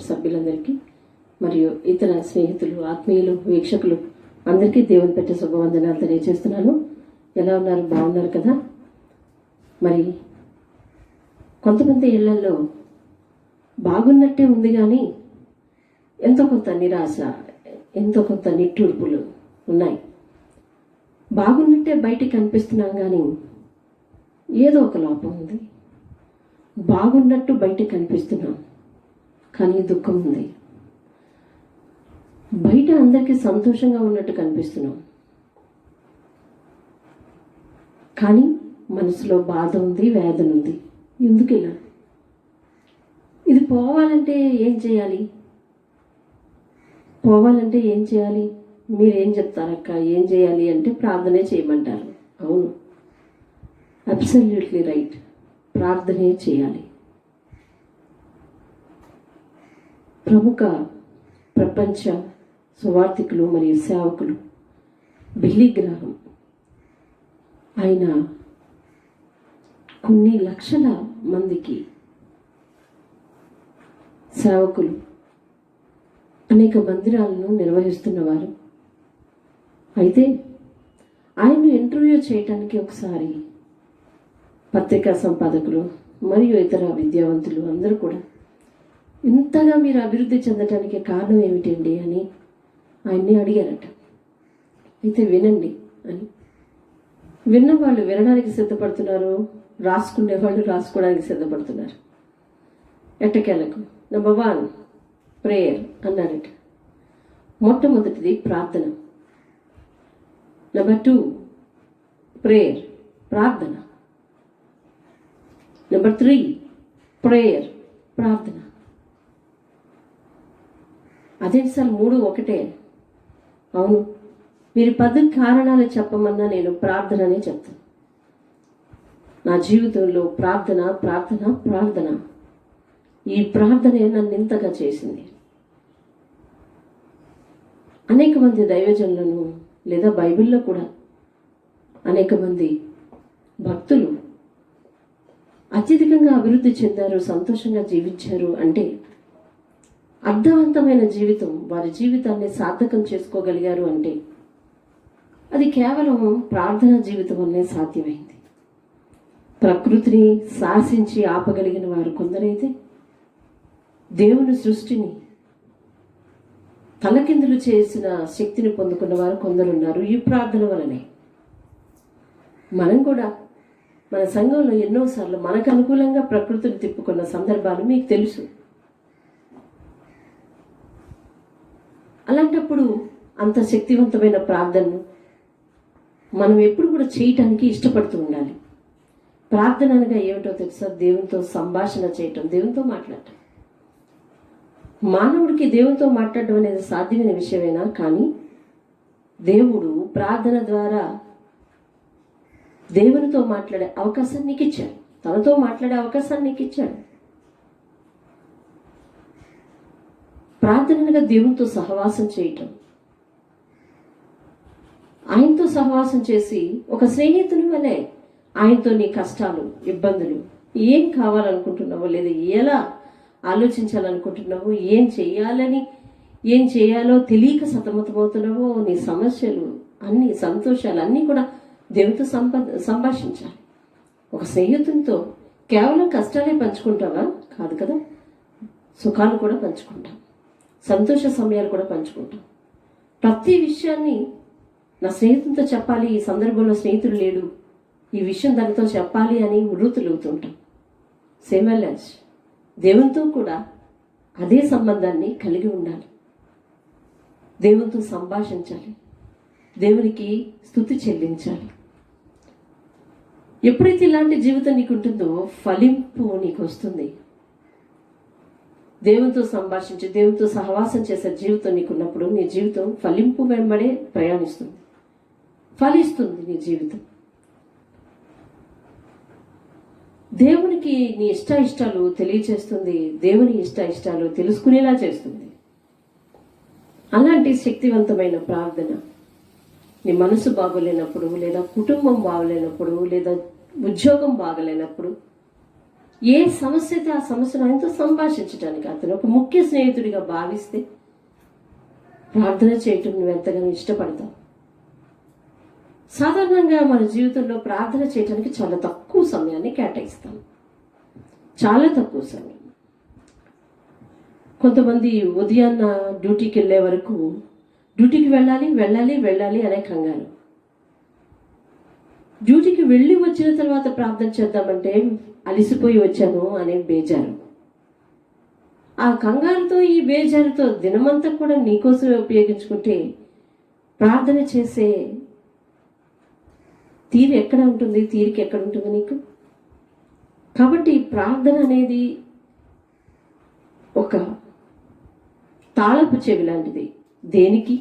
సభ్యులందరికీ మరియు ఇతర స్నేహితులు, ఆత్మీయులు, వీక్షకులు అందరికీ దేవుని పెట్టే శుభవందనాలు తెలియజేస్తున్నాను. ఎలా ఉన్నారు? బాగున్నారు కదా? మరి కొంతమంది ఇళ్లలో బాగున్నట్టే ఉంది కానీ ఎంతో కొంత నిరాశ, ఎంతో కొంత నిట్టూర్పులు ఉన్నాయి. బాగున్నట్టే బయటికి కనిపిస్తున్నాం కానీ ఏదో ఒక లోపం ఉంది. బాగున్నట్టు బయటికి కనిపిస్తున్నాం కానీ దుఃఖం ఉంది. బయట అందరికీ సంతోషంగా ఉన్నట్టు కనిపిస్తున్నాం కానీ మనసులో బాధ ఉంది, వేదన ఉంది. ఎందుకు ఇలా? ఇది పోవాలంటే ఏం చేయాలి? పోవాలంటే ఏం చేయాలి? మీరేం చెప్తారక్క? ఏం చేయాలి అంటే ప్రార్థనే చేయమంటారు. అవును, అబ్సల్యూట్లీ రైట్. ప్రార్థనే చేయాలి. ప్రముఖ ప్రపంచ సువార్థికులు మరియు సేవకులు బిల్లీ గ్రాహం, ఆయన కొన్ని లక్షల మందికి సేవకులు, అనేక మందిరాలను నిర్వహిస్తున్నవారు. అయితే ఆయన్ను ఇంటర్వ్యూ చేయటానికి ఒకసారి పత్రికా సంపాదకులు మరియు ఇతర విద్యావంతులు అందరూ కూడా ఇంతగా మీరు అభివృద్ధి చెందటానికి కారణం ఏమిటండి అని ఆయన్ని అడిగారట. అయితే వినండి అని. విన్నవాళ్ళు వినడానికి సిద్ధపడుతున్నారు, రాసుకునేవాళ్ళు రాసుకోవడానికి సిద్ధపడుతున్నారు. ఎట్టకేలకు నెంబర్ 1 ప్రేయర్ అన్నారట. మొట్టమొదటిది ప్రార్థన. నెంబర్ 2 ప్రేయర్, ప్రార్థన. నెంబర్ 3 ప్రేయర్, ప్రార్థన. అదేంటి సార్ 3 ఒకటే? అవును, మీరు 10 కారణాలు చెప్పమన్నా నేను ప్రార్థననే చెప్తాను. నా జీవితంలో ప్రార్థన ప్రార్థన ప్రార్థన, ఈ ప్రార్థనే నన్ను ఇంతగా చేసింది. అనేక మంది దైవజనులను లేదా బైబిల్లో కూడా అనేక మంది భక్తులు అత్యధికంగా అభివృద్ధి చెందారు, సంతోషంగా జీవించారు అంటే అర్థవంతమైన జీవితం, వారి జీవితాన్ని సార్థకం చేసుకోగలిగారు అంటే అది కేవలం ప్రార్థనా జీవితం వల్లే సాధ్యమైంది. ప్రకృతిని శాసించి ఆపగలిగిన వారు కొందరైతే దేవుని సృష్టిని తలకిందులు చేసిన శక్తిని పొందుకున్న వారు కొందరున్నారు. ఈ ప్రార్థన వలనే మనం కూడా మన సంఘంలో ఎన్నోసార్లు మనకు అనుకూలంగా ప్రకృతిని తిప్పుకున్న సందర్భాలు మీకు తెలుసు. అలాంటప్పుడు అంత శక్తివంతమైన ప్రార్థనను మనం ఎప్పుడు కూడా చేయటానికి ఇష్టపడుతూ ఉండాలి. ప్రార్థన అనగా ఏమిటో తెలుసా? దేవునితో సంభాషణ చేయటం, దేవునితో మాట్లాడటం. మానవుడికి దేవునితో మాట్లాడడం అనేది సాధ్యమైన విషయమేనా? కానీ దేవుడు ప్రార్థన ద్వారా దేవునితో మాట్లాడే అవకాశాన్ని నీకు ఇచ్చాడు, తనతో మాట్లాడే అవకాశాన్ని నీకు ఇచ్చాడు. ప్రార్థనగా దేవునితో సహవాసం చేయటం, ఆయనతో సహవాసం చేసి ఒక స్నేహితుని వలె ఆయనతో నీ కష్టాలు, ఇబ్బందులు, ఏం కావాలనుకుంటున్నావో లేదా ఎలా ఆలోచించాలనుకుంటున్నావో, ఏం చేయాలో తెలియక సతమతమవుతున్నావో, నీ సమస్యలు అన్ని, సంతోషాలు అన్నీ కూడా దేవునితో సంభాషించాలి. ఒక స్నేహితునితో కేవలం కష్టాలే పంచుకుంటావా? కాదు కదా, సుఖాలు కూడా పంచుకుంటాం, సంతోష సమయాలు కూడా పంచుకుంటాం. ప్రతి విషయాన్ని నా స్నేహితునితో చెప్పాలి, ఈ సందర్భంలో స్నేహితుడు లేడు, ఈ విషయం దానితో చెప్పాలి అని వృత్తులుగుతుంటాం. సేమ్ యాజ్ దేవునితో కూడా అదే సంబంధాన్ని కలిగి ఉండాలి. దేవునితో సంభాషించాలి, దేవునికి స్తుతి చెల్లించాలి. ఎప్పుడైతే ఇలాంటి జీవితం నీకు ఉంటుందో ఫలింపు నీకు వస్తుంది. దేవునితో సంభాషించి దేవునితో సహవాసం చేసే జీవితం నీకున్నప్పుడు నీ జీవితం ఫలింపు వెంబడే ప్రయాణిస్తుంది, ఫలిస్తుంది నీ జీవితం. దేవునికి నీ ఇష్టాలు తెలియచేస్తుంది, దేవుని ఇష్టాలు తెలుసుకునేలా చేస్తుంది. అలాంటి శక్తివంతమైన ప్రార్థన నీ మనసు బాగోలేనప్పుడు, లేదా కుటుంబం బాగోలేనప్పుడు, లేదా ఉద్యోగం బాగలేనప్పుడు, ఏ సమస్య అయితే ఆ సమస్యను ఆయనతో సంభాషించడానికి అతను ఒక ముఖ్య స్నేహితుడిగా భావిస్తే ప్రార్థన చేయటం నువ్వు ఎంతగానో ఇష్టపడతావు. సాధారణంగా మన జీవితంలో ప్రార్థన చేయడానికి చాలా తక్కువ సమయాన్ని కేటాయిస్తాం, చాలా తక్కువ సమయం. కొంతమంది ఉదయాన్న డ్యూటీకి వెళ్ళే వరకు డ్యూటీకి వెళ్ళాలి వెళ్ళాలి వెళ్ళాలి అనే కంగారు, డ్యూటీకి వెళ్ళి వచ్చిన తర్వాత ప్రార్థన చేద్దామంటే అలిసిపోయి వచ్చాను అనే బేజారు. ఆ కంగారుతో ఈ బేజారుతో దినమంతా కూడా నీకోసమే ఉపయోగించుకుంటే ప్రార్థన చేసే తీరు ఎక్కడ ఉంటుంది, తీరిక ఎక్కడ ఉంటుంది నీకు? కాబట్టి ప్రార్థన అనేది ఒక తాళపు చెవి లాంటిది. దేనికి?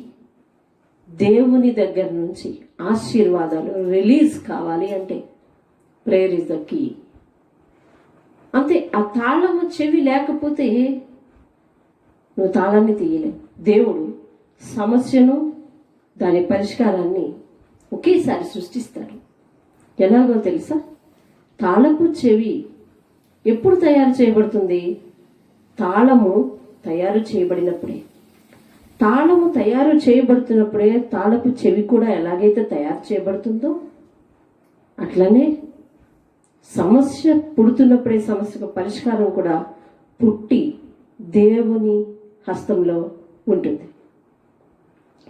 దేవుని దగ్గర నుంచి ఆశీర్వాదాలు రిలీజ్ కావాలి అంటే ప్రేయర్ ఇస్ ద కీ. అంతే. ఆ తాళము చెవి లేకపోతే నువ్వు తాళాన్ని తీయలేవు. దేవుడు సమస్యను దాని పరిష్కారాన్ని ఒకేసారి సృష్టిస్తాడు. ఎలాగో తెలుసా? తాళపు చెవి ఎప్పుడు తయారు చేయబడుతుంది? తాళము తయారు చేయబడినప్పుడే. తాళము తయారు చేయబడుతున్నప్పుడే తాళపు చెవి కూడా ఎలాగైతే తయారు చేయబడుతుందో అట్లనే సమస్య పుడుతున్నప్పుడే సమస్యకు పరిష్కారం కూడా పుట్టి దేవుని హస్తంలో ఉంటుంది.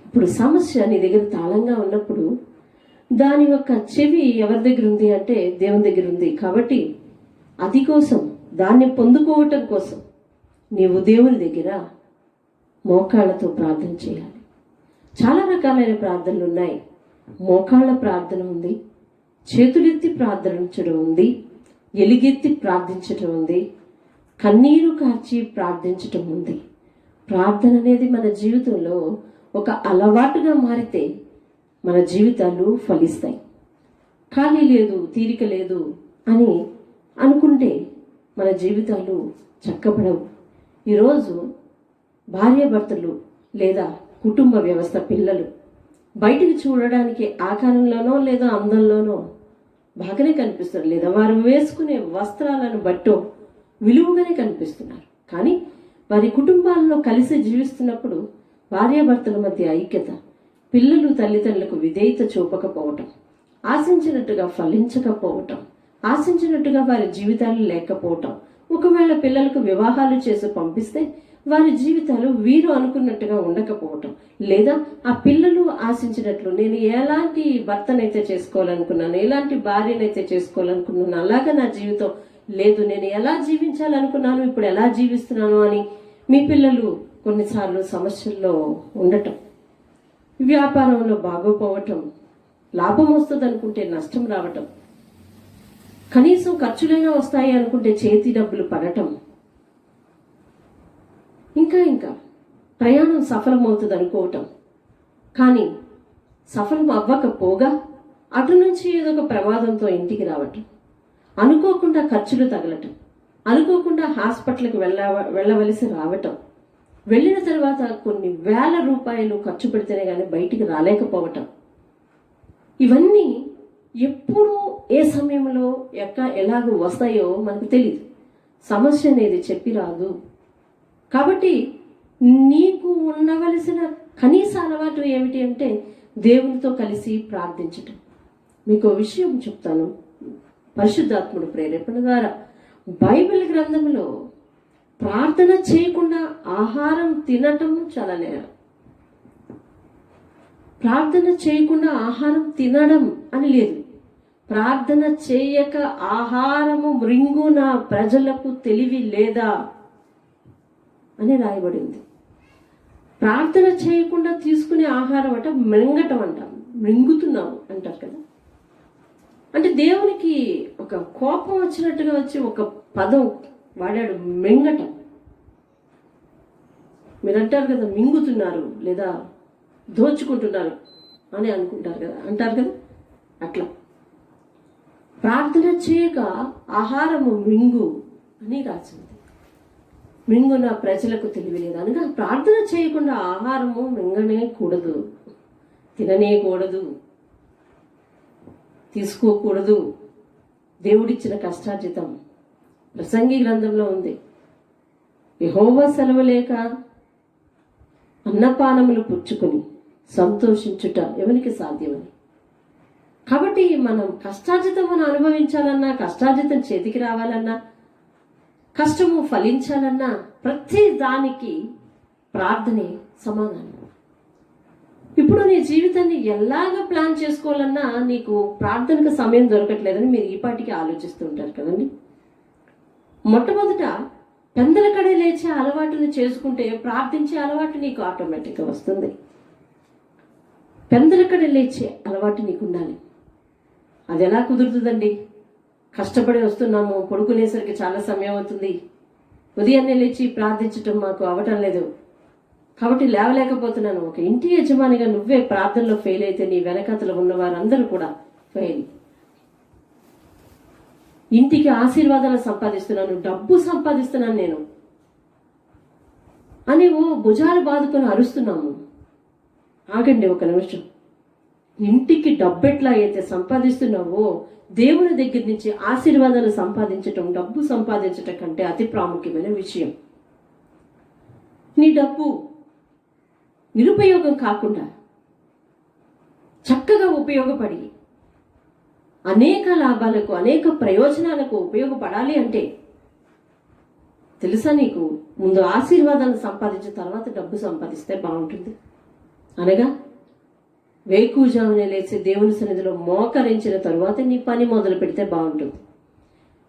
ఇప్పుడు సమస్య నీ దగ్గర తాళంగా ఉన్నప్పుడు దాని యొక్క చెవి ఎవరి దగ్గర ఉంది అంటే దేవుని దగ్గర ఉంది. కాబట్టి అది కోసం, దాన్ని పొందుకోవటం కోసం నీవు దేవుని దగ్గర మోకాళ్ళతో ప్రార్థన చేయాలి. చాలా రకాలైన ప్రార్థనలు ఉన్నాయి. మోకాళ్ళ ప్రార్థన ఉంది, చేతులెత్తి ప్రార్థించడం ఉంది, ఎలుగెత్తి ప్రార్థించటం ఉంది, కన్నీరు కార్చి ప్రార్థించటం ఉంది. ప్రార్థన అనేది మన జీవితంలో ఒక అలవాటుగా మారితే మన జీవితాలు ఫలిస్తాయి. ఖాళీ లేదు, తీరిక లేదు అని అనుకుంటే మన జీవితాలు చక్కబడవు. ఈరోజు భార్యాభర్తలు లేదా కుటుంబ వ్యవస్థ, పిల్లలు బయటికి చూడడానికి ఆకారంలోనో లేదా అందంలోనో బాగానే కనిపిస్తారు, లేదా వారు వేసుకునే వస్త్రాలను బట్టో విలువగానే కనిపిస్తున్నారు. కానీ వారి కుటుంబాల్లో కలిసి జీవిస్తున్నప్పుడు భార్యాభర్తల మధ్య ఐక్యత, పిల్లలు తల్లిదండ్రులకు విధేయత చూపకపోవటం, ఆశించినట్టుగా ఫలించకపోవటం, ఆశించినట్టుగా వారి జీవితాలు లేకపోవటం, ఒకవేళ పిల్లలకు వివాహాలు చేసి పంపిస్తే వారి జీవితాలు వీరు అనుకున్నట్టుగా ఉండకపోవటం, లేదా ఆ పిల్లలు ఆశించినట్లు నేను ఎలాంటి భర్తనైతే చేసుకోవాలనుకున్నాను, ఎలాంటి భార్యనైతే చేసుకోవాలనుకున్నాను అలాగా నా జీవితం లేదు, నేను ఎలా జీవించాలనుకున్నాను ఇప్పుడు ఎలా జీవిస్తున్నాను అని మీ పిల్లలు కొన్నిసార్లు సమస్యల్లో ఉండటం, వ్యాపారంలో బాగోపోవటం, లాభం వస్తుంది అనుకుంటే నష్టం రావటం, కనీసం ఖర్చులైనా వస్తాయి అనుకుంటే చేతి డబ్బులు పడటం, ఇంకా ప్రయాణం సఫలమవుతుంది అనుకోవటం, కానీ సఫలం అవ్వకపోగా అటు నుంచి ఏదో ఒక ప్రమాదంతో ఇంటికి రావటం, అనుకోకుండా ఖర్చులు తగలటం, అనుకోకుండా హాస్పిటల్కి వెళ్ళవలసి రావటం, వెళ్ళిన తర్వాత కొన్ని వేల రూపాయలు ఖర్చు పెడితేనే కానీ బయటికి రాలేకపోవటం, ఇవన్నీ ఎప్పుడు ఏ సమయంలో ఎలాగో వస్తాయో మనకు తెలియదు. సమస్య అనేది చెప్పి రాదు. కాబట్టి నీకు ఉండవలసిన కనీస అలవాటు ఏమిటి అంటే దేవునితో కలిసి ప్రార్థించటం. మీకు విషయం చెప్తాను. పరిశుద్ధాత్ముడు ప్రేరేపణ ద్వారా బైబిల్ గ్రంథంలో ప్రార్థన చేయకుండా ఆహారం తినటం చాలా నేరం. ప్రార్థన చేయకుండా ఆహారం తినడం అని లేదు. ప్రార్థన చేయక ఆహారము మృంగున ప్రజలకు తెలివి లేదా అని రాయబడింది. ప్రార్థన చేయకుండా తీసుకునే ఆహారం అంట మృంగటం అంటాం, మృంగుతున్నావు అంటారు కదా. అంటే దేవునికి ఒక కోపం వచ్చినట్టుగా వచ్చి ఒక పదం వాడాడు, మింగటం. మీరు అంటారు కదా మింగుతున్నారు లేదా దోచుకుంటున్నారు అని అనుకుంటారు కదా, అంటారు కదా. అట్లా ప్రార్థన చేయక ఆహారము మింగు అని రాసింది. మింగున ప్రజలకు తెలివి లేదు అనగా ప్రార్థన చేయకుండా ఆహారము మింగనే కూడదు, తిననే కూడదు, తీసుకోకూడదు. దేవుడిచ్చిన కష్టార్జితం ప్రసంగి గ్రంథంలో ఉంది. యెహోవా సెలవు లేక అన్నపానములు పుచ్చుకొని సంతోషించుట ఎవరికి సాధ్యమని. కాబట్టి మనం కష్టార్జితమును అనుభవించాలన్నా, కష్టార్జితం చేతికి రావాలన్నా, కష్టము ఫలించాలన్నా ప్రతి దానికి ప్రార్థనే సమాధానం. ఇప్పుడు నీ జీవితాన్ని ఎలాగ ప్లాన్ చేసుకోవాలన్నా నీకు ప్రార్థనకు సమయం దొరకట్లేదని మీరు ఈ పాటికి ఆలోచిస్తూ ఉంటారు కదండి. మొట్టమొదట పెందల కడే లేచే అలవాటుని చేసుకుంటే ప్రార్థించే అలవాటు నీకు ఆటోమేటిక్గా వస్తుంది. పెందల కడే లేచే అలవాటు నీకు ఉండాలి. అది ఎలా కుదురుతుందండి? కష్టపడి వస్తున్నాము, పడుకునేసరికి చాలా సమయం అవుతుంది, ఉదయాన్నే లేచి ప్రార్థించటం మాకు అవటం లేదు కాబట్టి లేవలేకపోతున్నాను. ఒక ఇంటి యజమానిగా నువ్వే ప్రార్థనలో ఫెయిల్ అయితే నీ వెనకతలు ఉన్న వారందరూ కూడా ఫెయిల్. ఇంటికి ఆశీర్వాదాలు సంపాదిస్తున్నాను, డబ్బు సంపాదిస్తున్నాను నేను అని భుజాలు బాదుకొని అరుస్తున్నాము. ఆగండి ఒక నిమిషం. ఇంటికి డబ్బు ఎట్లా అయితే సంపాదిస్తున్నావో దేవుని దగ్గర నుంచి ఆశీర్వాదాలు సంపాదించటం, డబ్బు సంపాదించటం కంటే అతి ప్రాముఖ్యమైన విషయం. నీ డబ్బు నిరుపయోగం కాకుండా చక్కగా ఉపయోగపడి అనేక లాభాలకు, అనేక ప్రయోజనాలకు ఉపయోగపడాలి అంటే తెలుసా నీకు, ముందు ఆశీర్వాదాలను సంపాదించిన తర్వాత డబ్బు సంపాదిస్తే బాగుంటుంది. అనగా వేకువజామునే లేచి దేవుని సన్నిధిలో మోకరించిన తరువాత నీ పని మొదలు పెడితే బాగుంటుంది.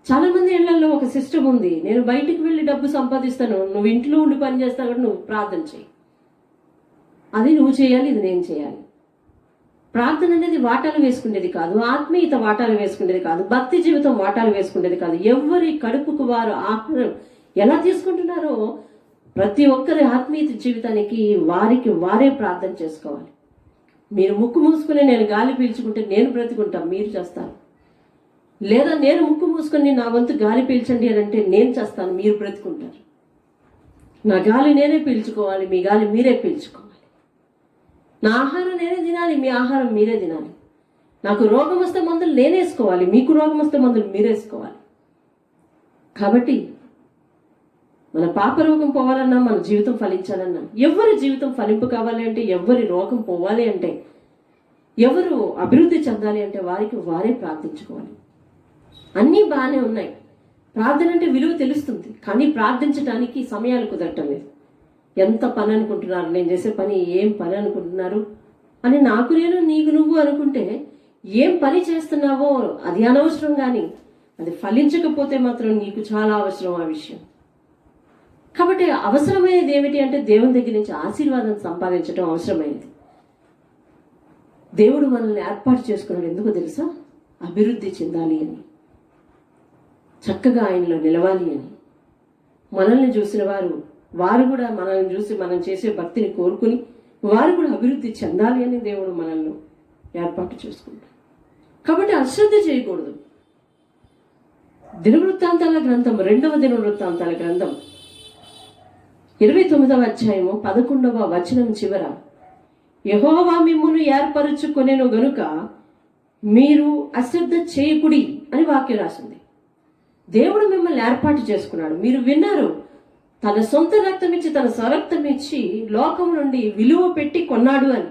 చాలా మంది ఇళ్లలో ఒక సిస్టమ్ ఉంది, నేను బయటికి వెళ్ళి డబ్బు సంపాదిస్తాను, నువ్వు ఇంట్లో ఉండి పని చేస్తావు కూడా నువ్వు ప్రార్థన చేయి. అది నువ్వు చేయాలి, ఇది నేను చేయాలి. ప్రార్థన అనేది వాటాలు వేసుకునేది కాదు, ఆత్మీయత వాటాలు వేసుకునేది కాదు, భక్తి జీవితం వాటాలు వేసుకునేది కాదు. ఎవరి కడుపుకు వారు ఆహారం ఎలా తీసుకుంటున్నారో ప్రతి ఒక్కరి ఆత్మీయత జీవితానికి వారికి వారే ప్రార్థన చేసుకోవాలి. మీరు ముక్కు మూసుకుని నేను గాలి పీల్చుకుంటే నేను బ్రతికుంటాను, మీరు చేస్తారు. లేదా నేను ముక్కు మూసుకొని నా వంతు గాలి పీల్చండి అని అంటే నేను చేస్తాను, మీరు బ్రతుకుంటారు. నా గాలి నేనే పీల్చుకోవాలి, మీ గాలి మీరే పీల్చుకోవాలి. నా ఆహారం నేనే తినాలి, మీ ఆహారం మీరే తినాలి. నాకు రోగం వస్తే మందులు నేనేసుకోవాలి, మీకు రోగం వస్తే మందులు మీరేసుకోవాలి. కాబట్టి మన పాప రోగం పోవాలన్నా, మన జీవితం ఫలించాలన్నా, ఎవరి జీవితం ఫలింపు కావాలి అంటే, ఎవరి రోగం పోవాలి అంటే, ఎవరు అభివృద్ధి చెందాలి అంటే వారికి వారే ప్రార్థించుకోవాలి. అన్నీ బాగానే ఉన్నాయి, ప్రార్థన అంటే విలువ తెలుస్తుంది, కానీ ప్రార్థించడానికి సమయాలు కుదరటం లేదు. ఎంత పని అనుకుంటున్నారు, నేను చేసే పని ఏం పని అనుకుంటున్నారు అని నాకు నేను నీకు నువ్వు అనుకుంటే ఏం పని చేస్తున్నావో అది అనవసరం, కానీ అది ఫలించకపోతే మాత్రం నీకు చాలా అవసరం ఆ విషయం. కాబట్టి అవసరమైనది ఏమిటి అంటే దేవుని దగ్గర నుంచి ఆశీర్వాదం సంపాదించడం అవసరమైనది. దేవుడు మనల్ని ఏర్పాటు చేసుకున్నాడు ఎందుకు తెలుసా? అభివృద్ధి చెందాలి అని, చక్కగా ఆయనలో నిలవాలి అని. మనల్ని చూసిన వారు కూడా మనల్ని చూసి మనం చేసే భక్తిని కోరుకుని వారు కూడా అభివృద్ధి చెందాలి అని దేవుడు మనల్ని ఏర్పాటు చేసుకుంటాడు. కాబట్టి అశ్రద్ధ చేయకూడదు. దినవృత్తాంతాల గ్రంథం, 2వ దినవృత్తాంతాల గ్రంథం 29వ అధ్యాయము 11వ వచనం చివర, యెహోవా మిమ్మును ఏర్పరచుకొనెను గనుక మీరు అశ్రద్ధ చేయకుడి అని వాక్యం రాసింది. దేవుడు మిమ్మల్ని ఏర్పాటు చేసుకున్నాడు, మీరు విన్నారు. తన సొంత రక్తం ఇచ్చి, తన స్వరక్తం ఇచ్చి లోకం నుండి విలువ పెట్టి కొన్నాడు అని.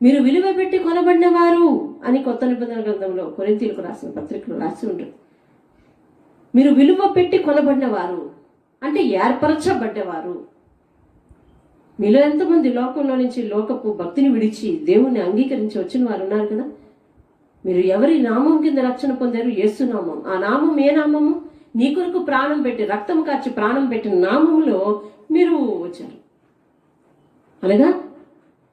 మీరు విలువ పెట్టి కొనబడిన వారు అని కొత్త నిబంధన గ్రంథంలో కొరింథీయులకు రాసిన పత్రికలో రాసి ఉంటుంది. మీరు విలువ పెట్టి కొనబడిన వారు అంటే ఏర్పరచబడ్డవారు. మీలో ఎంతమంది లోకంలో నుంచి లోకపు భక్తిని విడిచి దేవుణ్ణి అంగీకరించి వచ్చిన వారు ఉన్నారు కదా. మీరు ఎవరి నామం కింద రక్షణ పొందారు? యేసు నామం. ఆ నామం ఏ నామము? నీ కొరకు ప్రాణం పెట్టి, రక్తం కార్చి ప్రాణం పెట్టిన నామములో మీరు వచ్చారు. అనగా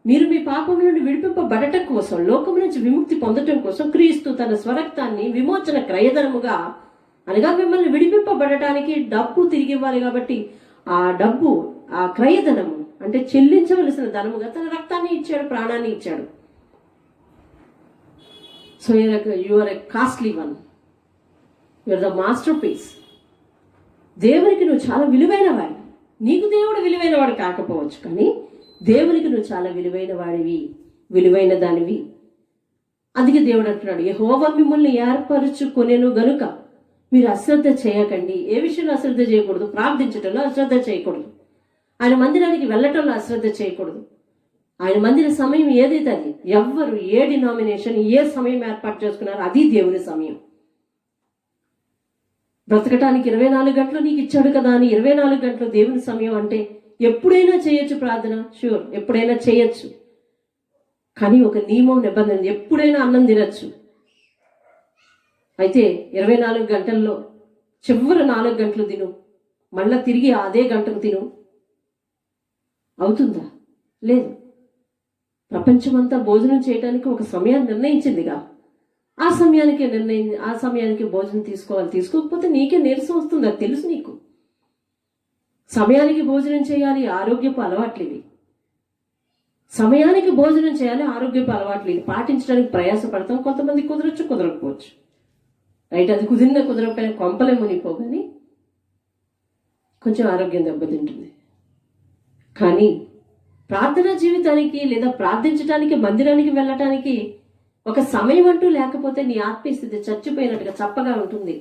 మీరు మీ పాపం నుండి విడిపింపబడటం కోసం, లోకం నుంచి విముక్తి పొందటం కోసం క్రీస్తు తన స్వరక్తాన్ని విమోచన క్రయధనముగా, అనగా మిమ్మల్ని విడిపింపబడటానికి డబ్బు తిరిగి ఇవ్వాలి కాబట్టి ఆ డబ్బు, ఆ క్రయధనము అంటే చెల్లించవలసిన ధనముగా తన రక్తాన్ని ఇచ్చాడు, ప్రాణాన్ని ఇచ్చాడు. So you are a costly one, you are the masterpiece. దేవునికి నువ్వు చాలా విలువైన వాడి. నీకు దేవుడు విలువైన వాడు కాకపోవచ్చు, కానీ దేవునికి నువ్వు చాలా విలువైన వాడివి, విలువైన దానివి. అందుకే దేవుడు అంటున్నాడు, యెహోవా మిమ్మల్ని ఏర్పరచుకొనెను గనుక మీరు అశ్రద్ధ చేయకండి. ఏ విషయంలో అశ్రద్ధ చేయకూడదు? ప్రార్థించటంలో అశ్రద్ధ చేయకూడదు. ఆయన మందిరానికి వెళ్ళటంలో అశ్రద్ధ చేయకూడదు. ఆయన మందిర సమయం ఏదైతే అది, ఎవ్వరు ఏ డినామినేషన్ ఏ సమయం ఏర్పాటు చేసుకున్నారో అది దేవుని సమయం. బ్రతకటానికి 24 గంటలు నీకు ఇచ్చాడు కదా అని 24 గంటలు దేవుని సమయం అంటే ఎప్పుడైనా చేయొచ్చు ప్రార్థన, షూర్, ఎప్పుడైనా చేయొచ్చు. కానీ ఒక నియమం, నిబంధన, ఎప్పుడైనా అన్నం తినచ్చు. అయితే 24 గంటల్లో చివరి 4 గంటలు తిను, మళ్ళా తిరిగి అదే గంటకు తిను, అవుతుందా? లేదు. ప్రపంచమంతా భోజనం చేయడానికి ఒక సమయాన్ని నిర్ణయించిందిగా. ఆ సమయానికి భోజనం తీసుకోవాలి. తీసుకోకపోతే నీకే నీరసం వస్తుంది, అది తెలుసు నీకు. సమయానికి భోజనం చేయాలి, ఆరోగ్యపు అలవాట్లు ఇవి. సమయానికి భోజనం చేయాలి, ఆరోగ్యపు అలవాట్లు ఇది పాటించడానికి ప్రయాసపడతాం. కొంతమంది కుదరచ్చు, కుదరకపోవచ్చు, రైట్. అది కుదరకపోయినా కొంపలే మునిగిపోగాని కొంచెం ఆరోగ్యం దెబ్బతింటుంది. కానీ ప్రార్థనా జీవితానికి లేదా ప్రార్థించడానికి మందిరానికి వెళ్ళటానికి ఒక సమయం అంటూ లేకపోతే నీ ఆత్మీయ స్థితి చచ్చిపోయినట్టుగా చప్పగా ఉంటుంది.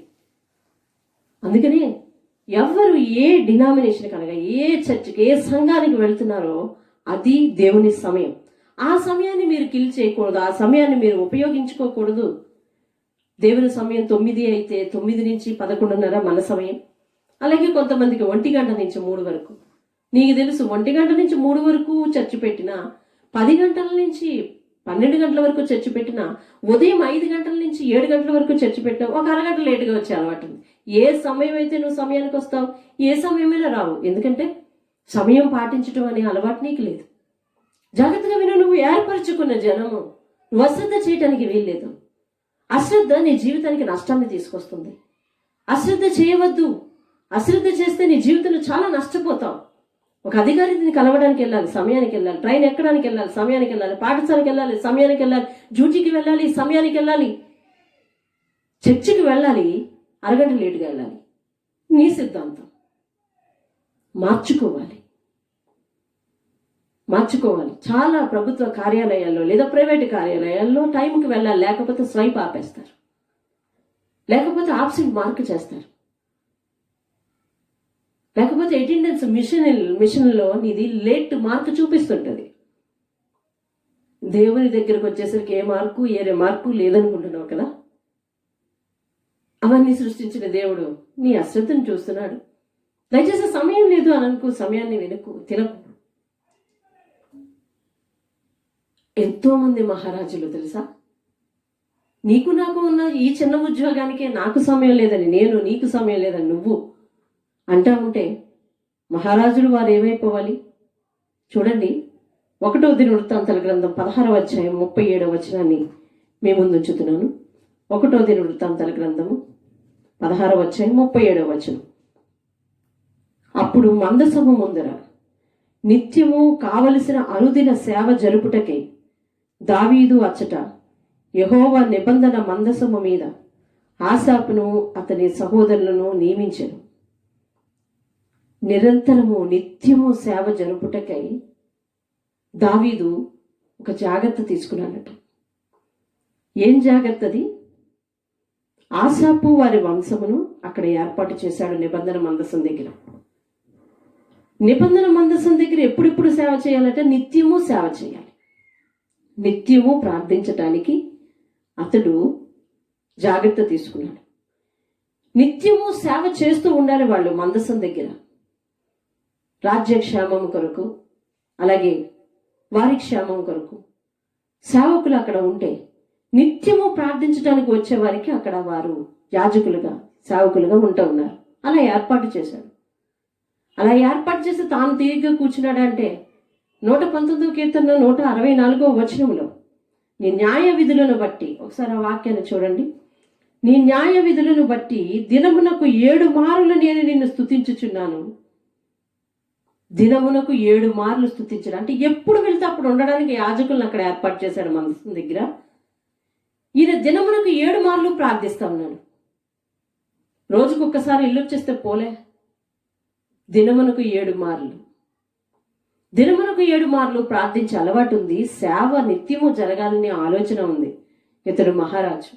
అందుకనే ఎవరు ఏ డినామినేషన్ కనుక ఏ చర్చికి ఏ సంఘానికి వెళ్తున్నారో అది దేవుని సమయం. ఆ సమయాన్ని మీరు కిల్ చేయకూడదు, ఆ సమయాన్ని మీరు ఉపయోగించుకోకూడదు. దేవుని సమయం 9 అయితే 9 నుంచి 11:30 మన సమయం. అలాగే కొంతమందికి 1 గంట నుంచి 3 వరకు. నీకు తెలుసు 1 గంట నుంచి 3 వరకు చర్చి పెట్టినా, 10 గంటల నుంచి 12 గంటల వరకు చర్చి పెట్టినా, ఉదయం 5 గంటల నుంచి 7 గంటల వరకు చర్చి పెట్టినా ఒక అరగంట లేటుగా వచ్చే అలవాటు ఉంది. ఏ సమయం అయితే నువ్వు సమయానికి వస్తావు, ఏ సమయమైనా రావు. ఎందుకంటే సమయం పాటించడం అనే అలవాటు నీకు లేదు. జాగ్రత్తగా విను, నువ్వు ఏర్పరచుకున్న జనము నువ్వు అశ్రద్ధ చేయటానికి వీల్లేదు. అశ్రద్ధ నీ జీవితానికి నష్టాన్ని తీసుకొస్తుంది. అశ్రద్ధ చేయవద్దు. అశ్రద్ధ చేస్తే నీ జీవితంలో చాలా నష్టపోతావు. ఒక అధికారిని కలవడానికి వెళ్ళాలి, సమయానికి వెళ్ళాలి. ట్రైన్ ఎక్కడానికి వెళ్ళాలి, సమయానికి వెళ్ళాలి. పాఠశాలకు వెళ్ళాలి, సమయానికి వెళ్ళాలి. డ్యూటీకి వెళ్ళాలి, సమయానికి వెళ్ళాలి. చర్చికి వెళ్ళాలి, అరగంట లేటుగా వెళ్ళాలి. నీ సిద్ధాంతం మార్చుకోవాలి. చాలా ప్రభుత్వ కార్యాలయాల్లో లేదా ప్రైవేట్ కార్యాలయాల్లో టైంకి వెళ్ళాలి, లేకపోతే స్వైప్ ఆపేస్తారు, లేకపోతే ఆబ్సెంట్ మార్క్ చేస్తారు, లేకపోతే అటెండెన్స్ మిషన్లో నీది లేట్ మార్క్ చూపిస్తుంటుంది. దేవుని దగ్గరకు వచ్చేసరికి ఏ మార్కు లేదనుకుంటున్నావు కదా. అవన్నీ సృష్టించిన దేవుడు నీ అశ్రద్ధను చూస్తున్నాడు. దయచేసి సమయం లేదు అని అనుకో, సమయాన్ని తినకు. ఎంతో మంది మహారాజులు తెలుసా, నీకు నాకు ఉన్న ఈ చిన్న ఉద్యోగానికే నాకు సమయం లేదని నేను, నీకు సమయం లేదని నువ్వు అంటా ఉంటే మహారాజులు వారు ఏమైపోవాలి? చూడండి, 1వ దినవృత్తాంతాల గ్రంథం 16వ అధ్యాయం 37వ వచనాన్ని మీ ముందు ఉంచుతున్నాను. 1వ దినవృత్తాంతాల గ్రంథము 16వ అధ్యాయం 37వ వచనం. అప్పుడు మందసము ముందర నిత్యము కావలసిన అనుదిన సేవ జరుపుటకై దావీదు అచ్చట యెహోవా నిబంధన మందసము మీద ఆసాపును అతని సహోదరులను నియమించెను. నిత్యము సేవ జరుపుటకై దావీదు ఒక జాగ్రత్త తీసుకున్నాడట. ఏం జాగ్రత్తది? ఆసాపు వారి వంశమును అక్కడ ఏర్పాటు చేశాడు నిబంధన మందసం దగ్గర. నిబంధన మందసం దగ్గర ఎప్పుడెప్పుడు సేవ చేయాలంటే నిత్యము సేవ చేయాలి. నిత్యము ప్రార్థించటానికి అతడు జాగ్రత్త తీసుకున్నాడు. నిత్యము సేవ చేస్తూ ఉండాలి వాళ్ళు మందసం దగ్గర. రాజ్యక్షేమం కొరకు, అలాగే వారి క్షేమం కొరకు సేవకులు అక్కడ ఉంటే నిత్యము ప్రార్థించడానికి వచ్చే వారికి అక్కడ వారు యాజకులుగా, సేవకులుగా ఉంటూ ఉన్నారు. అలా ఏర్పాటు చేశాడు. అలా ఏర్పాటు చేసి తాను తీరిగ్గా కూర్చున్నాడంటే 119వ కీర్తన 164వ వచనంలో నీ న్యాయ విధులను బట్టి, ఒకసారి ఆ వాక్యాన్ని చూడండి. నీ న్యాయ విధులను బట్టి దినమునకు 7 మారులు నేను నిన్ను స్తుతించుచున్నాను. దినమునకు 7 మార్లు స్తుతించడం అంటే ఎప్పుడు వెళ్తే అప్పుడు ఉండడానికి యాజకులను అక్కడ ఏర్పాటు చేశాడు మనసు దగ్గర. ఈయన దినమునకు 7 మార్లు ప్రార్థిస్తా ఉన్నాడు. రోజుకు ఒక్కసారి ఇల్లు వచ్చేస్తే పోలే, దినమునకు 7 మార్లు. దినమునకు 7 మార్లు ప్రార్థించే అలవాటు ఉంది. సేవ నిత్యము జరగాలనే ఆలోచన ఉంది. ఇతడు మహారాజు.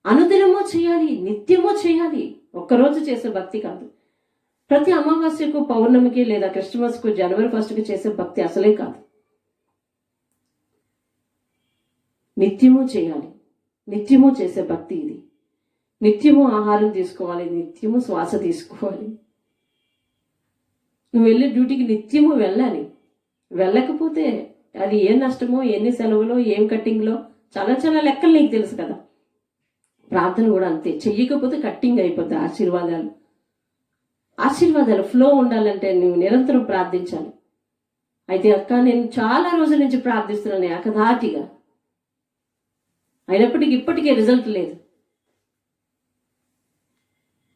అనుదినమో చేయాలి, నిత్యమో చేయాలి. ఒక్కరోజు చేసే భక్తి కాదు. ప్రతి అమావాస్యకు, పౌర్ణమికి లేదా క్రిస్మస్కు, జనవరి 1కి చేసే భక్తి అసలే కాదు. నిత్యము చేయాలి, నిత్యము చేసే భక్తి ఇది. నిత్యము ఆహారం తీసుకోవాలి, నిత్యము శ్వాస తీసుకోవాలి. నువ్వు వెళ్ళే డ్యూటీకి నిత్యము వెళ్ళాలి. వెళ్ళకపోతే అది ఏ నష్టమో, ఎన్ని సెలవులో, ఏం కట్టింగ్లో, చాలా చాలా లెక్కలు నీకు తెలుసు కదా. ప్రార్థన కూడా అంతే. చెయ్యకపోతే కట్టింగ్ అయిపోద్ది. ఆశీర్వాదాలు ఫ్లో ఉండాలంటే నువ్వు నిరంతరం ప్రార్థించాలి. అయితే అక్క నేను చాలా రోజుల నుంచి ప్రార్థిస్తున్నాను ఏకధాటిగా, అయినప్పటికీ ఇప్పటికే రిజల్ట్ లేదు.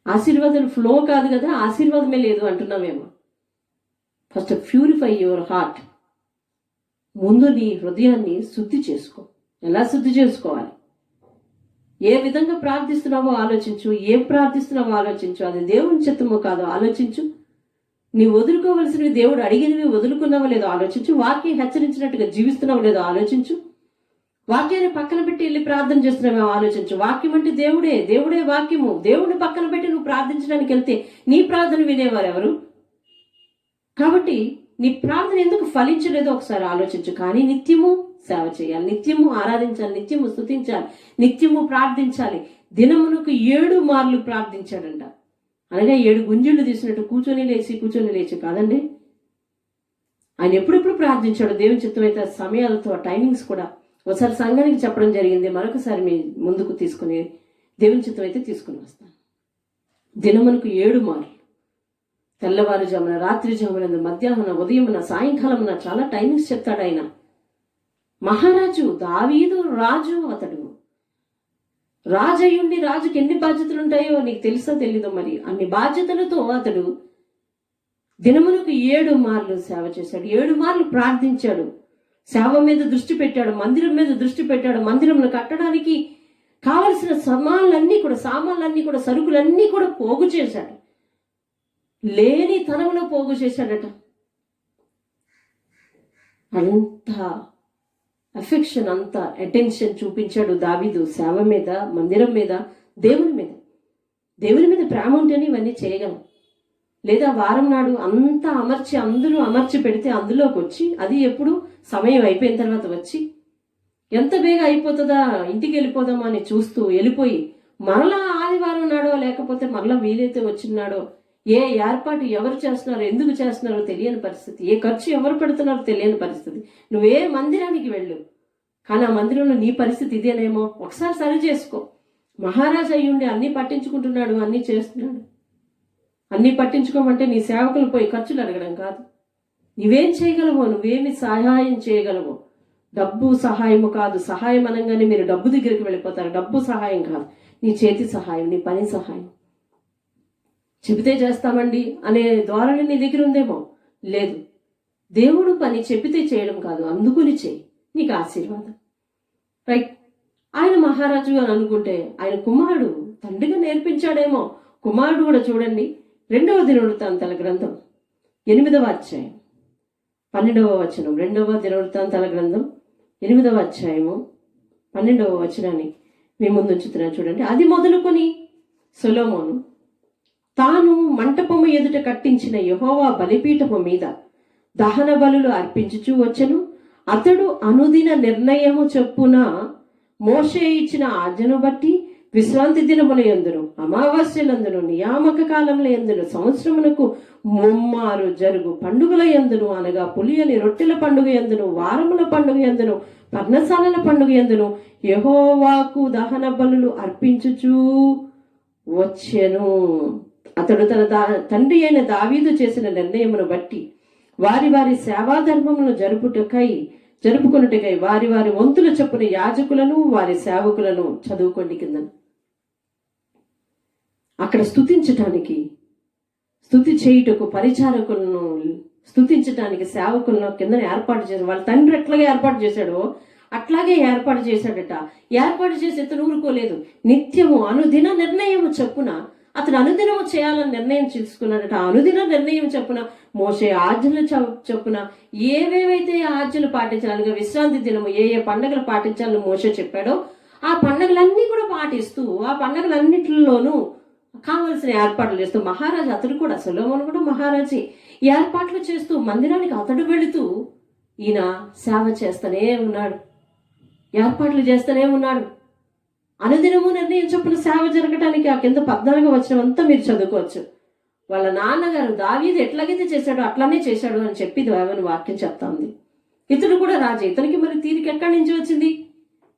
ఆశీర్వాదాలు ఫ్లో కాదు కదా, ఆశీర్వాదమే లేదు అంటున్నావేమో. First purify your heart. ముందు నీ హృదయాన్ని శుద్ధి చేసుకో. ఎలా శుద్ధి చేసుకోవాలి? ఏ విధంగా ప్రార్థిస్తున్నావో ఆలోచించు. ఏం ప్రార్థిస్తున్నావో ఆలోచించు. అది దేవుని చిత్తమో కాదో ఆలోచించు. నీ వదులుకోవలసినవి దేవుడు అడిగినవి వదులుకున్నావో లేదో ఆలోచించు. వాక్యం హెచ్చరించినట్టుగా జీవిస్తున్నావో లేదో ఆలోచించు. వాక్యాన్ని పక్కన పెట్టి వెళ్ళి ప్రార్థన చేస్తున్నావో ఆలోచించు. వాక్యం అంటే దేవుడే, దేవుడే వాక్యము. దేవుడిని పక్కన పెట్టి నువ్వు ప్రార్థించడానికి వెళ్తే నీ ప్రార్థన వినేవారు ఎవరు? కాబట్టి నీ ప్రార్థన ఎందుకు ఫలించలేదో ఒకసారి ఆలోచించు. కానీ నిత్యము సేవ చేయాలి, నిత్యము ఆరాధించాలి, నిత్యము స్తుతించాలి, నిత్యము ప్రార్థించాలి. దినమునకు 7 మార్లు ప్రార్థించాడంట. అనగా 7 గుంజిళ్ళు తీసినట్టు కూర్చొని లేచి కాదండి. ఆయన ఎప్పుడెప్పుడు ప్రార్థించాడు. దేవుని చిత్తమైతే సమయాలతో, టైమింగ్స్ కూడా ఒకసారి సంఘానికి చెప్పడం జరిగింది. మరొకసారి మీ ముందుకు తీసుకుని దేవుని చిత్తమైతే తీసుకుని వస్తాను. దినమునకు 7 మార్లు, తెల్లవారుజామున, రాత్రి జామున, మధ్యాహ్నం, ఉదయమున, సాయంకాలమున, చాలా టైమింగ్స్ చెప్తాడు ఆయన. మహారాజు దావీదు రాజు. అతడు రాజయ్యుండి రాజుకి ఎన్ని బాధ్యతలు ఉంటాయో నీకు తెలుసో తెలీదో మరి. అన్ని బాధ్యతలతో అతడు దినమునకు 7 మార్లు సేవ చేశాడు. 7 మార్లు ప్రార్థించాడు. సేవ మీద దృష్టి పెట్టాడు, మందిరం మీద దృష్టి పెట్టాడు. మందిరంలో కట్టడానికి కావలసిన సామాన్లన్నీ కూడా సరుకులన్నీ కూడా పోగు చేశాడు. లేని తనంలో పోగు చేశాడట. అంత అఫెక్షన్, అంత అటెన్షన్ చూపించాడు దావీదు సేవ మీద, మందిరం మీద, దేవుని మీద ప్రేమ ఉంటేనే ఇవన్నీ చేయగలం. లేదా వారం నాడు అంతా అందరూ అమర్చి పెడితే అందులోకి వచ్చి, అది ఎప్పుడు సమయం అయిపోయిన తర్వాత వచ్చి ఎంత బేగా అయిపోతుందా, ఇంటికి వెళ్ళిపోదామా అని చూస్తూ వెళ్ళిపోయి మరలా ఆదివారం నాడో లేకపోతే మరలా వీలైతే వచ్చినాడో ఏ ఏర్పాటు ఎవరు చేస్తున్నారో, ఎందుకు చేస్తున్నారో తెలియని పరిస్థితి, ఏ ఖర్చు ఎవరు పెడుతున్నారో తెలియని పరిస్థితి. నువ్వే మందిరానికి వెళ్ళు, కానీ ఆ మందిరంలో నీ పరిస్థితి ఇదేనేమో ఒకసారి సరి చేసుకో. మహారాజు అయ్యుండి అన్నీ పట్టించుకుంటున్నాడు, అన్నీ చేస్తున్నాడు. అన్నీ పట్టించుకోమంటే నీ సేవకులు పోయి ఖర్చులు అడగడం కాదు. నువ్వేం చేయగలవో, నువ్వేమి సహాయం చేయగలవో. డబ్బు సహాయము కాదు. సహాయం అనగానే మీరు డబ్బు దగ్గరికి వెళ్ళిపోతారు. డబ్బు సహాయం కాదు, నీ చేతి సహాయం, నీ పని సహాయం. చెబితే చేస్తామండి అనే ధోరణి నీ దగ్గర ఉందేమో. లేదు, దేవుడు పని చెప్పితే చేయడం కాదు, అందుకుని చేయి, నీకు ఆశీర్వాదం. రైట్. ఆయన మహారాజు అని అనుకుంటే ఆయన కుమారుడు తండ్రిగా నేర్పించాడేమో. కుమారుడు కూడా చూడండి, 2వ దినవృత్తాంతాల గ్రంథం 8వ అధ్యాయం 12వ వచనం. 2వ దినవృత్తాంతాల గ్రంథం 8వ అధ్యాయము 12వ వచనాన్ని మీ ముందు ఉంచుతున్నాను చూడండి. అది మొదలుకొని సొలొమోను తాను మంటపము ఎదుట కట్టించిన యెహోవా బలిపీఠము మీద దహన బలులు అర్పించుచూ వచ్చెను. అతడు అనుదిన నిర్ణయము చొప్పున మోషే ఇచ్చిన ఆజ్ఞను బట్టి విశ్రాంతి దినముల యందును, అమావాస్యలందును, నియామక కాలముల యందును, సంవత్సరమునకు 3 జరుగు పండుగల యందును, అనగా పులియని రొట్టెల పండుగ యందును, వారముల పండుగ యందును, పర్ణశాలల పండుగ యందును యెహోవాకు దహన బలులు అర్పించుచూ వచ్చెను. అతడు తన తండ్రి అయిన దావీదు చేసిన నిర్ణయమును బట్టి వారి వారి సేవాధర్మములను జరుపుకొనుటకై వారి వారి వంతుల చొప్పున యాజకులను వారి సేవకులను చదువుకోండి కింద. అక్కడ స్తుతి చేయుటకు పరిచారకులను, స్తుతించటానికి సేవకులను కింద ఏర్పాటు చేశాడు. వాళ్ళ తండ్రి ఎట్లాగే ఏర్పాటు చేశాడో అట్లాగే ఏర్పాటు చేశాడట. ఏర్పాటు చేసి ఇతను ఊరుకోలేదు. నిత్యము అనుదిన నిర్ణయము చొప్పున అతను అనుదినము చేయాలని నిర్ణయం చేసుకున్నాడట. అనుదిన నిర్ణయం చొప్పున మోషే ఆజ్ఞలు చొప్పున ఏవేవైతే ఆజ్ఞలు పాటించాలి, విశ్రాంతి దినము ఏ పండుగలు పాటించాలని మోషే చెప్పాడో ఆ పండగలన్నీ కూడా పాటిస్తూ ఆ పండగలన్నిటిలోనూ కావలసిన ఏర్పాట్లు చేస్తూ మహారాజు, అతడు కూడా సొలొమోను కూడా మహారాజే, ఏర్పాట్లు చేస్తూ మందిరానికి అతడు వెళుతూ ఈయన సేవ చేస్తూనే ఉన్నాడు, ఏర్పాట్లు చేస్తూనే ఉన్నాడు. అనుదినము నిర్ణయం చొప్పున సేవ జరగటానికి ఆ కింద 14వ వచనం అంతా మీరు చదువుకోవచ్చు. వాళ్ళ నాన్నగారు దావీదు ఎట్లాగైతే చేశాడో అట్లానే చేశాడు అని చెప్పి దేవుని వాక్యం చెప్తా ఉంది. ఇతడు కూడా రాజే. ఇతనికి మరి తీరిక ఎక్కడి నుంచి వచ్చింది?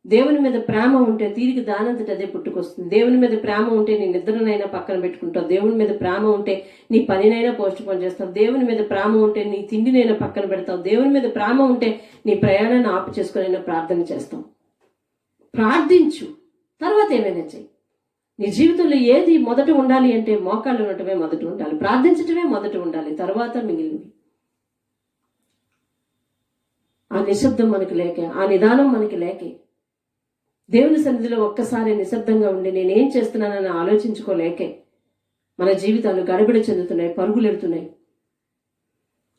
దేవుని మీద ప్రేమ ఉంటే తీరిక దానంతటి అదే పుట్టుకొస్తుంది. దేవుని మీద ప్రేమ ఉంటే నీ నిద్రనైనా పక్కన పెట్టుకుంటావు. దేవుని మీద ప్రేమ ఉంటే నీ పనినైనా పోస్ట్ పోన్ చేస్తావు. దేవుని మీద ప్రేమ ఉంటే నీ తిండినైనా పక్కన పెడతావు. దేవుని మీద ప్రేమ ఉంటే నీ ప్రయాణాన్ని ఆపు చేసుకునైనా ప్రార్థన చేస్తావు. ప్రార్థించు, తర్వాత ఏమైనా చెయ్యి. నీ జీవితంలో ఏది మొదట ఉండాలి అంటే మోకాళ్ళు ఉండటమే మొదట ఉండాలి, ప్రార్థించటమే మొదట ఉండాలి, తర్వాత మిగిలినవి. ఆ నిశ్శబ్దం మనకి లేకే, ఆ నిదానం మనకి లేకే, దేవుని సన్నిధిలో ఒక్కసారి నిశ్శబ్దంగా ఉండి నేనేం చేస్తున్నానని ఆలోచించుకోలేకే మన జీవితాలు గడబిడ చెందుతున్నాయి, పరుగులెడుతున్నాయి.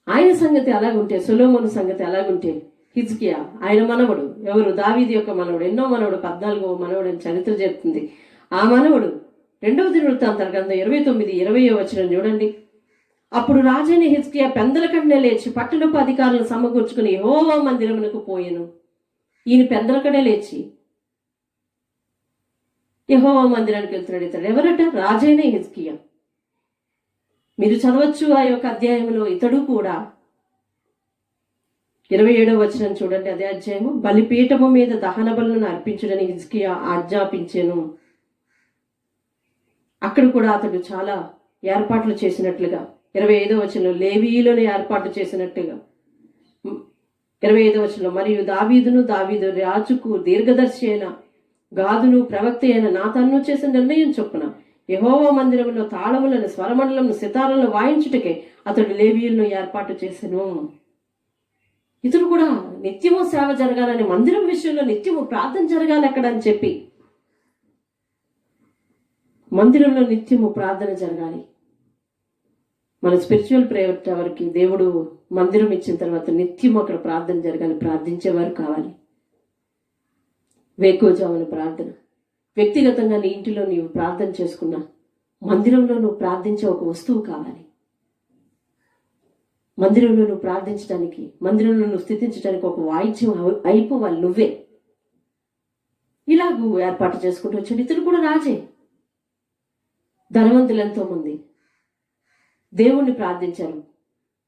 ఆయన సంగతి అలాగుంటే, సొలొమోను సంగతి అలాగుంటే, హిజ్కియా ఆయన మనవడు, ఎవరు? దావీదు యొక్క మనవడు, ఎన్నో మనవడు, 14వ మనవడు అని చరిత్ర చెప్తుంది. ఆ మనవడు 2వ దినవృత్తాంతాల గ్రంథం 29-20 వచనం చూడండి. అప్పుడు రాజైన హిజ్కియా పెందల కడనే లేచి పట్టణపు అధికారులను సమకూర్చుకుని యెహోవా మందిరమునకు పోయెను. ఈయన పెందల కడే లేచి యెహోవా మందిరానికి వెళ్తున్నాడు. ఇతడు ఎవరట? రాజైన హిజ్కియా. మీరు చదవచ్చు ఆ యొక్క అధ్యాయంలో. ఇతడు కూడా 27వ వచనం చూడండి, అదే అధ్యాయము. బలిపీఠము మీద దహన బలులను అర్పించుడని హిజ్కియా ఆజ్ఞాపించెను. అక్కడ కూడా అతడు చాలా ఏర్పాట్లు చేసినట్లుగా 25వ వచనంలో లేవీయులను ఏర్పాటు చేసినట్టుగా 25వ వచనంలో, మరియు దావీదు రాజుకు దీర్ఘదర్శి అయిన గాదును ప్రవక్త అయిన నాతాను చేసిన నిర్ణయం చొప్పున యెహోవా మందిరములో తాళములను, స్వరమండలను, సితారాలను వాయించుటకే అతడు లేవీయులను ఏర్పాటు చేసెను. ఇతడు కూడా నిత్యము సేవ జరగాలని, మందిరం విషయంలో నిత్యము ప్రార్థన జరగాలి అక్కడ అని చెప్పి, మందిరంలో నిత్యము ప్రార్థన జరగాలి. మన స్పిరిచువల్ ప్రేయర్ టవర్కి దేవుడు మందిరం ఇచ్చిన తర్వాత నిత్యం అక్కడ ప్రార్థన జరగాలి, ప్రార్థించేవారు కావాలి. వేకువజామున ప్రార్థన, వ్యక్తిగతంగా నీ ఇంటిలో నీవు ప్రార్థన చేసుకున్నా మందిరంలో నువ్వు ప్రార్థించే ఒక వస్తువు కావాలి. మందిరంలో నువ్వు ప్రార్థించడానికి, మందిరంలో నువ్వు స్థితించడానికి ఒక వాయిద్యం అయిపోవాలి నువ్వే. ఇలాగూ ఏర్పాటు చేసుకుంటూ వచ్చాడు. ఇతడు కూడా రాజే. ధనవంతులు ఎంతో మంది దేవుణ్ణి ప్రార్థించారు.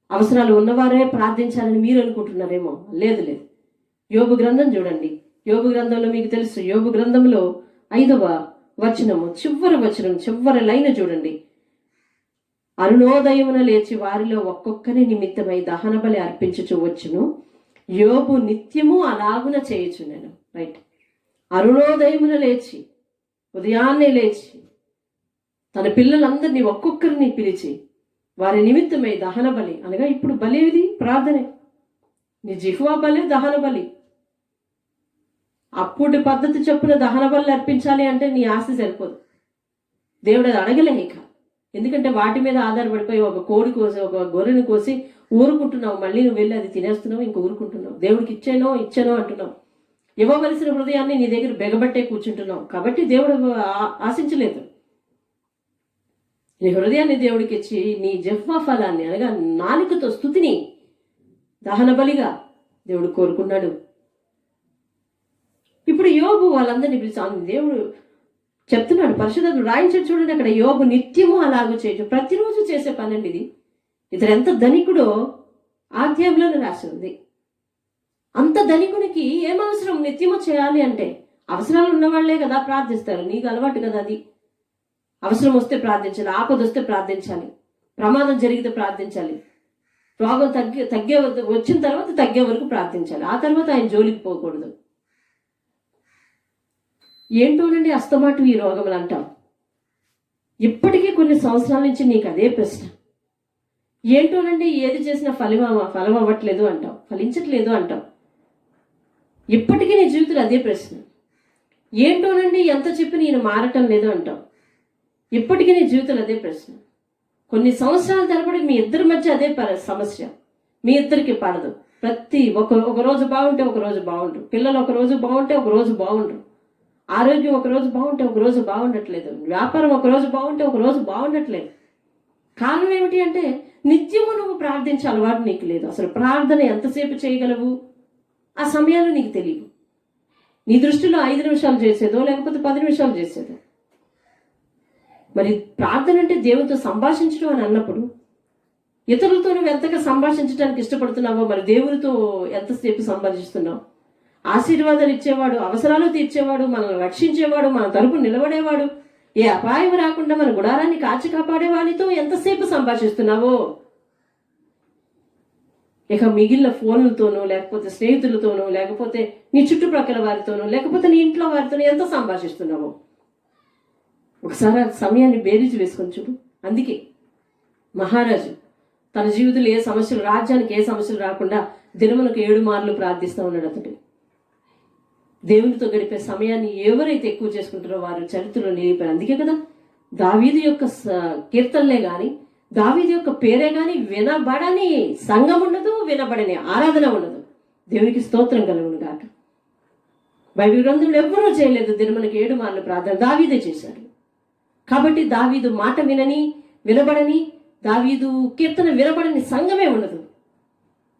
అవసరాలు ఉన్నవారే ప్రార్థించాలని మీరు అనుకుంటున్నారేమో. లేదు. యోబు గ్రంథం చూడండి. యోబు గ్రంథంలో మీకు తెలుసు, యోబు గ్రంథంలో 5వ వచనము చివరి లైన్ చూడండి. అరుణోదయమున లేచి వారిలో ఒక్కొక్కరి నిమిత్తమై దహన బలి అర్పించుచు వచ్చును, యోబు నిత్యము అలాగున చేయొచ్చు. నేను రైట్. అరుణోదయమున లేచి, ఉదయాన్నే లేచి తన పిల్లలందరినీ ఒక్కొక్కరిని పిలిచి వారి నిమిత్తమై దహన బలి, అనగా ఇప్పుడు బలి ఏది? ప్రార్థనే. నీ జిహ్వా బలి, దహన బలి. అప్పుడు పద్ధతి చొప్పున దహన బలి అర్పించాలి అంటే నీ ఆస్తి సరిపోదు. దేవుడు అది అడగలే ఇక. ఎందుకంటే వాటి మీద ఆధారపడిపోయి ఒక కోడి కోసి, ఒక గొర్రెను కోసి ఊరుకుంటున్నావు. మళ్ళీ నువ్వు వెళ్ళి అది తినేస్తున్నావు, ఇంక ఊరుకుంటున్నావు. దేవుడికి ఇచ్చానో అంటున్నావు. ఇవ్వవలసిన హృదయాన్ని నీ దగ్గర బెగబట్టే కూర్చుంటున్నావు. కాబట్టి దేవుడు ఆశించలేదు. నీ హృదయాన్ని దేవుడికి ఇచ్చి నీ జిహ్వా ఫలాన్ని, అనగా నాలుకతో స్తుతిని దహన బలిగా దేవుడు కోరుకున్నాడు. ఇప్పుడు యోబు వాళ్ళందరినీ పిలిచాను. దేవుడు చెప్తున్నాడు, పరిశుద్ధుడు రాయించాడు చూడండి అక్కడ. యోబు నిత్యము అలాగూ చేయొచ్చు, ప్రతిరోజు చేసే పని అండి ఇది. ఇతడు ఎంత ధనికుడో ఆధ్యాయంలోనే రాసి ఉంది. అంత ధనికునికి ఏం అవసరం నిత్యము చేయాలి అంటే? అవసరాలు ఉన్నవాళ్లే కదా ప్రార్థిస్తారు. నీకు అలవాటు కదా అది. అవసరం వస్తే ప్రార్థించాలి, ఆపద వస్తే ప్రార్థించాలి, ప్రమాదం జరిగితే ప్రార్థించాలి, రోగం తగ్గే వచ్చిన తర్వాత తగ్గే వరకు ప్రార్థించాలి. ఆ తర్వాత ఆయన జోలికి పోకూడదు. ఏంటోనండి అస్తమాటు ఈ రోగములు అంటాం. ఇప్పటికీ కొన్ని సంవత్సరాల నుంచి నీకు అదే ప్రశ్న. ఏంటోనండి ఏది చేసినా ఫలం అవ్వట్లేదు అంటాం, ఫలించట్లేదు అంటాం. ఇప్పటికీ నీ జీవితంలో అదే ప్రశ్న. ఏంటోనండి ఎంత చెప్పి నేను మారటం లేదు అంటాం. ఇప్పటికీ నీ జీవితంలో అదే ప్రశ్న. కొన్ని సంవత్సరాల తరబడి మీ ఇద్దరి మధ్య అదే సమస్య. మీ ఇద్దరికి పడదు. ఒక రోజు బాగుంటే ఒక రోజు బాగుండరు. పిల్లలు ఒక రోజు బాగుంటే ఒక రోజు బాగుండరు. ఆరోగ్యం ఒకరోజు బాగుంటే ఒకరోజు బాగుండట్లేదు, వ్యాపారం ఒకరోజు బాగుంటే ఒకరోజు బాగుండట్లేదు. కారణం ఏమిటి అంటే నిత్యము నువ్వు ప్రార్థించే అలవాటు నీకు లేదు. అసలు ప్రార్థన ఎంతసేపు చేయగలవు ఆ సమయాలు నీకు తెలియవు. నీ దృష్టిలో 5 నిమిషాలు చేసేదో లేకపోతే 10 నిమిషాలు చేసేదో. మరి ప్రార్థన అంటే దేవునితో సంభాషించడం అని అన్నప్పుడు ఇతరులతో నువ్వు ఎంతగా సంభాషించడానికి ఇష్టపడుతున్నావో, మరి దేవునితో ఎంతసేపు సంభాషిస్తున్నావు? ఆశీర్వాదాలు ఇచ్చేవాడు, అవసరాలు తీర్చేవాడు, మనల్ని రక్షించేవాడు, మన తరపు నిలబడేవాడు, ఏ అపాయం రాకుండా మన గుడారాన్ని కాచి కాపాడే వాడితో ఎంతసేపు సంభాషిస్తున్నావో. ఇక మిగిలిన ఫోన్లతోనూ లేకపోతే స్నేహితులతోనూ లేకపోతే నీ చుట్టుప్రక్కల వారితోనూ లేకపోతే నీ ఇంట్లో వారితోనూ ఎంత సంభాషిస్తున్నావో ఒకసారి ఆ సమయాన్ని బేరీజు వేసుకొని చూడు. అందుకే మహారాజు తన జీవితంలో ఏ సమస్యలు, రాజ్యానికి ఏ సమస్యలు రాకుండా దినములకు 7 మార్లు ప్రార్థిస్తూ ఉన్నాడు. అతడు దేవునితో గడిపే సమయాన్ని ఎవరైతే ఎక్కువ చేసుకుంటారో వారు చరిత్రలో నిలిపారు. అందుకే కదా దావీదు యొక్క కీర్తనలే కానీ, దావీదు యొక్క పేరే కానీ వినబడని సంఘం ఉండదు, వినబడని ఆరాధన ఉండదు. దేవునికి స్తోత్రం కలుగును గాక. బైబిల్ గ్రంథంలో ఎవ్వరూ చేయలేదు దినములకు 7 మార్లు ప్రార్థన, దావీదే చేశాడు. కాబట్టి దావీదు మాట వినబడని, దావీదు కీర్తన వినబడని సంఘమే ఉండదు.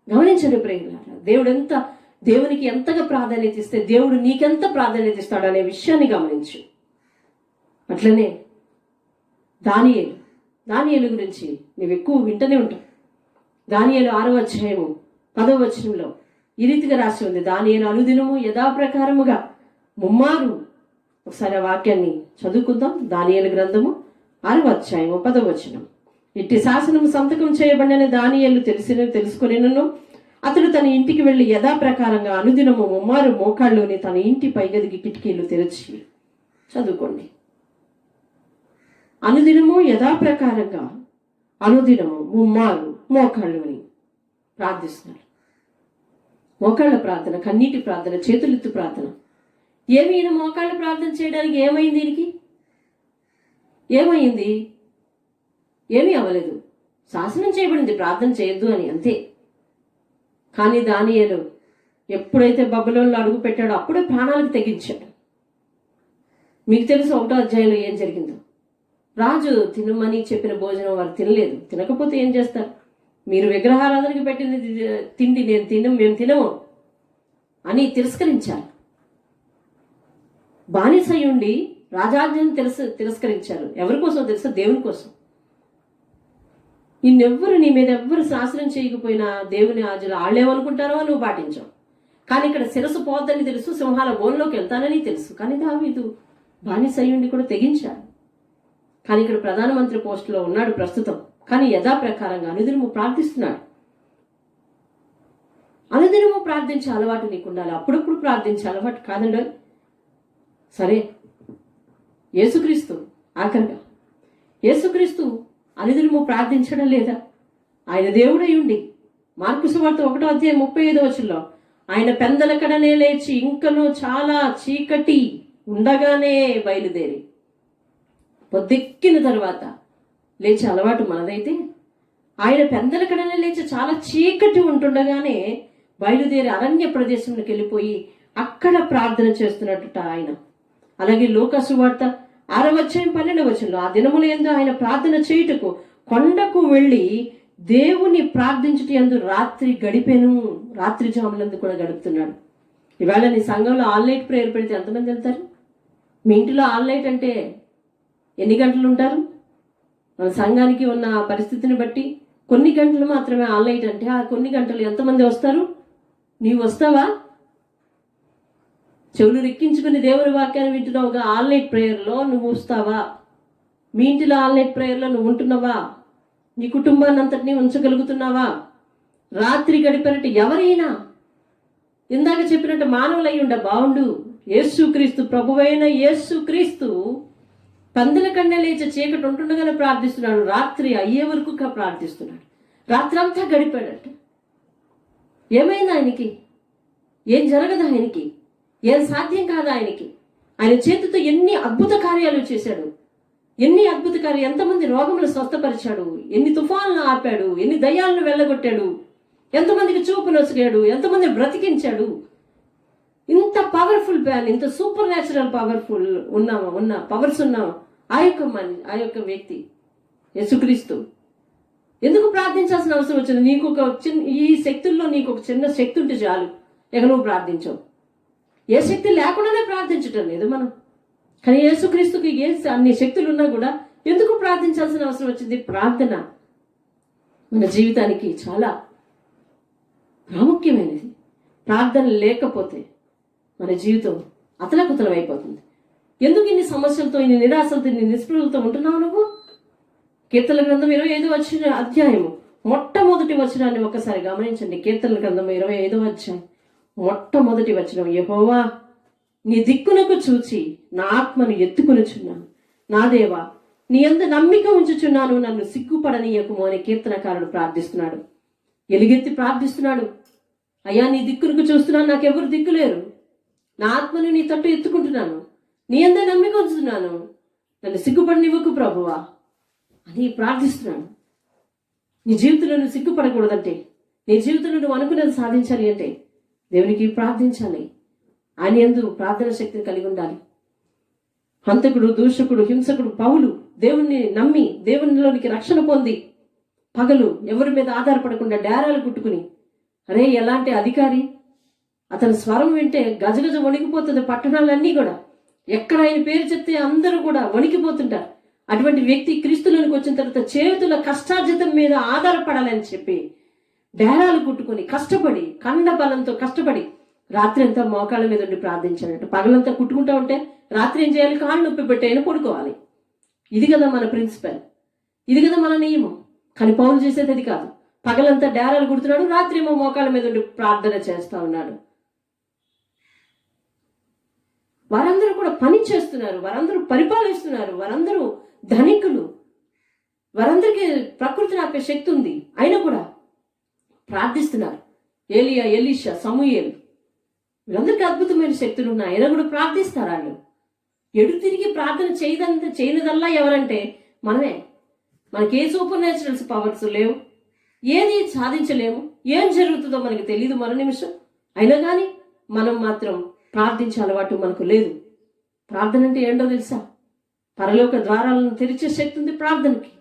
గమనించండి ప్రియులారా, దేవునికి ఎంతగా ప్రాధాన్యత ఇస్తే దేవుడు నీకెంత ప్రాధాన్యత ఇస్తాడు అనే విషయాన్ని గమనించు. అట్లనే దానియేలు గురించి నువ్వు ఎక్కువ వింటూనే ఉంటావు. దానియేలు 6వ అధ్యాయము 10వ వచనంలో ఈ రీతిగా రాసి ఉంది, దానియేలు అనుదినము యథాప్రకారముగా ముమ్మారు. ఒకసారి ఆ వాక్యాన్ని చదువుకుందాం. దానియేలు గ్రంథము 6వ అధ్యాయము 10వ వచనం. ఇట్టి శాసనం సంతకం చేయబడిన దానియేలు తెలుసుకునేనను అతడు తన ఇంటికి వెళ్లి యథాప్రకారంగా అనుదినము ముమ్మారు మోకాళ్ళలోని తన ఇంటి పైగదికి కిటికీలు తెరచి. చదువుకోండి. అనుదినము యథాప్రకారంగా అనుదినము ముమ్మారు మోకాళ్ళలోని ప్రార్థిస్తున్నారు. మోకాళ్ళ ప్రార్థన, కన్నీటి ప్రార్థన, చేతులెత్తు ప్రార్థన. ఏమి ఈయన మోకాళ్ళ ప్రార్థన చేయడానికి ఏమైంది? దీనికి ఏమైంది? ఏమీ అవ్వలేదు. శాసనం చేయబడింది ప్రార్థన చేయొద్దు అని, అంతే. కానీ దానియేలు ఎప్పుడైతే బబులోనులో అడుగు పెట్టాడో అప్పుడే ప్రాణాలకు తెగించాడు. మీకు తెలుసు 1వ అధ్యాయంలో ఏం జరిగిందో. రాజు తినమని చెప్పిన భోజనం వారు తినలేదు. తినకపోతే ఏం చేస్తారు? మీరు విగ్రహారాధనకి పెట్టింది తిండి మేము తినము అని తిరస్కరించారు. బానిసయుండి రాజాజ్ఞను తిరస్కరించారు. ఎవరి కోసం తెలుసా? దేవుని కోసం. నిన్నెవ్వరు నీ మీద ఎవ్వరు శాసనం చేయకపోయినా దేవుని ఆజ్ఞలు వాళ్ళేమనుకుంటారో నువ్వు పాటించావు. కానీ ఇక్కడ శిరస్సు పోద్దని తెలుసు, సింహాల గోల్లోకి వెళ్తానని తెలుసు. కానీ దావీదు బానిసయ్యుండి కూడా తెగించాడు. కానీ ఇక్కడ ప్రధానమంత్రి పోస్టులో ఉన్నాడు ప్రస్తుతం. కానీ యథాప్రకారంగా అనుదినము ప్రార్థిస్తున్నాడు. అనుదినము ప్రార్థించే అలవాటు నీకు ఉండాలి. అప్పుడప్పుడు ప్రార్థించే అలవాటు కాదండి. సరే, యేసుక్రీస్తు ఆఖరిగా యేసుక్రీస్తు అనుదినము ప్రార్థించడం లేదా? ఆయన దేవుడై ఉండి మార్కు సువార్త 1వ అధ్యాయం 35వ వచనంలో ఆయన పెందలకడనే లేచి ఇంకనూ చాలా చీకటి ఉండగానే బయలుదేరి పొద్దెక్కిన తర్వాత లేచే అలవాటు మనదైతే, ఆయన పెందలకడనే లేచి చాలా చీకటి ఉంటుండగానే బయలుదేరి అరణ్య ప్రదేశంలోకి వెళ్ళిపోయి అక్కడ ప్రార్థన చేస్తున్నట్టుట ఆయన. అలాగే లూకా సువార్త 6వ అధ్యాయం 12వ వచనంలో ఆ దినముల యందు ఆయన ప్రార్థన చేయుటకు కొండకు వెళ్ళి దేవుని ప్రార్థించుట యందు రాత్రి గడిపెను. రాత్రి జాములందు కూడా గడుపుతున్నాడు. ఇవాళ నీ సంఘంలో ఆల్ నైట్ ప్రేయర్ పెడితే ఎంతమంది వెళ్తారు? మీ ఇంటిలో ఆల్ నైట్ అంటే ఎన్ని గంటలు ఉంటారు? మన సంఘానికి ఉన్న పరిస్థితిని బట్టి కొన్ని గంటలు మాత్రమే ఆల్ నైట్ అంటే ఆ కొన్ని గంటలు ఎంతమంది వస్తారు? నీవు వస్తావా? చెవులు రెక్కించుకుని దేవుని వాక్యాన్ని వింటున్నావుగా, ఆల్ నైట్ ప్రేయర్లో నువ్వు వస్తావా? మీ ఇంటిలో ఆల్ నైట్ ప్రేయర్లో నువ్వు ఉంటున్నావా? నీ కుటుంబాన్ని అంతటినీ ఉంచగలుగుతున్నావా? రాత్రి గడిపినట్టు ఎవరైనా ఇందాక చెప్పినట్టు మానవులై ఉండ బావుండు. యేసుక్రీస్తు ప్రభువైన యేసుక్రీస్తు పందుల కన్నా లేచి చీకటి ఉంటుండగానే ప్రార్థిస్తున్నాడు. రాత్రి అయ్యే వరకు ప్రార్థిస్తున్నాడు. రాత్రి అంతా గడిపాడట. ఏమైంది ఆయనకి? ఏం జరగదు ఆయనకి? ఏం సాధ్యం కాదు ఆయనకి? ఆయన చేతితో ఎన్ని అద్భుత కార్యాలు చేశాడు. ఎన్ని అద్భుత కార్యాలు, ఎంతమంది రోగములు స్వస్థపరిచాడు, ఎన్ని తుఫాన్లు ఆపాడు, ఎన్ని దయ్యాలను వెళ్ళగొట్టాడు, ఎంతమందికి చూపు నొసగాడు, ఎంతమంది బ్రతికించాడు. ఇంత పవర్ఫుల్ ప్లాన్, ఇంత సూపర్ న్యాచురల్ పవర్ఫుల్ ఉన్న పవర్స్ ఉన్న ఆ యొక్క వ్యక్తి యేసుక్రీస్తు ఎందుకు ప్రార్థించాల్సిన అవసరం వచ్చింది? నీకు ఒక ఈ శక్తుల్లో నీకు ఒక చిన్న శక్తి ఉంటే చాలు, ఇక నువ్వు ప్రార్థించవు. ఏ శక్తి లేకుండానే ప్రార్థించటం లేదు మనం. కానీ యేసుక్రీస్తుకి అన్ని శక్తులు ఉన్నా కూడా ఎందుకు ప్రార్థించాల్సిన అవసరం వచ్చింది? ప్రార్థన మన జీవితానికి చాలా ప్రాముఖ్యమైనది. ప్రార్థన లేకపోతే మన జీవితం అతలకుతలం అయిపోతుంది. ఎందుకు ఇన్ని సమస్యలతో, ఇన్ని నిరాశలతో, ఇన్ని నిస్పృహలతో ఉంటున్నావు నువ్వు? కీర్తన గ్రంథం 25వ అధ్యాయము మొట్టమొదటి వచనాన్ని ఒక్కసారి గమనించండి. కీర్తన గ్రంథం 25వ అధ్యాయం మొట్టమొదటి వచనం, యెహోవా నీ దిక్కునకు చూచి నా ఆత్మను ఎత్తుకొనుచున్నాను, నా దేవా నీ యందు నమ్మిక ఉంచుచున్నాను, నన్ను సిగ్గుపడనీయకుము అని కీర్తనకారుడు ప్రార్థిస్తున్నాడు. ఎలుగెత్తి ప్రార్థిస్తున్నాడు, అయ్యా నీ దిక్కునకు చూస్తున్నాను, నాకెవరు దిక్కులేరు, నా ఆత్మను నీ తట్టు ఎత్తుకుంటున్నాను, నీ యందు నమ్మిక ఉంచుతున్నాను, నన్ను సిగ్గుపడనివ్వకు ప్రభువా అని ప్రార్థిస్తున్నాడు. నీ జీవితంలో నువ్వు సిగ్గుపడకూడదంటే, నీ జీవితంలో నువ్వు అనుకున్నది సాధించాలి అంటే దేవునికి ప్రార్థించాలి. ఆయన యందు ప్రార్థన శక్తిని కలిగి ఉండాలి. హంతకుడు, దూషకుడు, హింసకుడు పౌలు దేవుణ్ణి నమ్మి దేవునిలోనికి రక్షణ పొంది పగలు ఎవరి మీద ఆధారపడకుండా డేరాలు కుట్టుకుని, అరే ఎలాంటి అధికారి, అతని స్వరం వింటే గజగజ వణికిపోతుంది పట్టణాలన్నీ కూడా. ఎక్కడ ఆయన పేరు చెప్తే అందరూ కూడా వణికిపోతుంటారు. అటువంటి వ్యక్తి క్రీస్తులోనికి వచ్చిన తర్వాత చేతుల కష్టార్జితం మీద ఆధారపడాలని చెప్పి డేరాలు కుట్టుకొని కష్టపడి, కండ బలంతో కష్టపడి రాత్రి అంతా మోకాళ్ళ మీద ఉండి ప్రార్థించాలంట. పగలంతా కుట్టుకుంటా ఉంటే రాత్రి ఏం చేయాలి? కాళ్ళు నొప్పి పెట్టేయని పడుకోవాలి. ఇది కదా మన ప్రిన్సిపల్, ఇది కదా మన నియమం. కానీ పౌలు చేసేది అది కాదు. పగలంతా డేరాలు కుడుతున్నాడు, రాత్రి ఏమో మోకాళ్ళ మీద ఉండి ప్రార్థన చేస్తా ఉన్నాడు. వారందరూ కూడా పని చేస్తున్నారు, వారందరూ పరిపాలిస్తున్నారు, వారందరూ ధనికులు, వారందరికీ ప్రకృతిని ఆపే శక్తి ఉంది, అయినా కూడా ప్రార్థిస్తున్నారు. ఏలియా, ఎలీషా, సమూయేలు వీళ్ళందరికీ అద్భుతమైన శక్తులు ఉన్నాయి, అయినా కూడా ప్రార్థిస్తారు. వాళ్ళు ఎడు తిరిగి ప్రార్థన చేయనిదల్లా ఎవరంటే మనమే. మనకి ఏ సూపర్ న్యాచురల్స్ పవర్స్ లేవు, ఏది సాధించలేము, ఏం జరుగుతుందో మనకి తెలియదు మరో నిమిషం. అయినా కానీ మనం మాత్రం ప్రార్థించే అలవాటు మనకు లేదు. ప్రార్థన అంటే ఏంటో తెలుసా? పరలోక ద్వారాలను తెరిచే శక్తి ఉంది ప్రార్థనకి.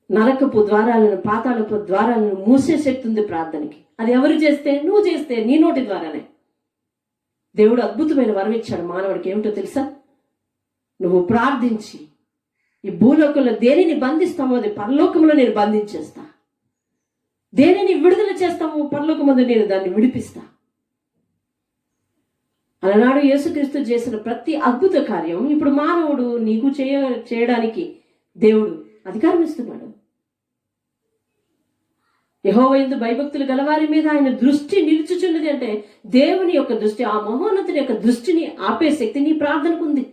నరకపు ద్వారాలను, పాతాళపు ద్వారాలను మూసే శక్తి ఉంది ప్రార్థనకి. అది ఎవరు చేస్తే? నువ్వు చేస్తే, నీ నోటి ద్వారానే. దేవుడు అద్భుతమైన వరం ఇచ్చాడు మానవుడికి. ఏమిటో తెలుసా? నువ్వు ప్రార్థించి ఈ భూలోకంలో దేనిని బంధిస్తామో అది పరలోకంలో నేను బంధించేస్తా, దేనిని విడుదల చేస్తామో పరలోకమందు నేను దాన్ని విడిపిస్తా. అలనాడు యేసుక్రీస్తు చేసిన ప్రతి అద్భుత కార్యం ఇప్పుడు మానవుడు నీకు చేయడానికి దేవుడు అధికారం ఇస్తున్నాడు. యెహోవా యందు భయభక్తులు గలవారి మీద ఆయన దృష్టి నిలుచుచున్నది అంటే దేవుని యొక్క దృష్టి, ఆ మహోన్నతుని యొక్క దృష్టిని ఆపే శక్తి నీ ప్రార్థనకు ఉంది.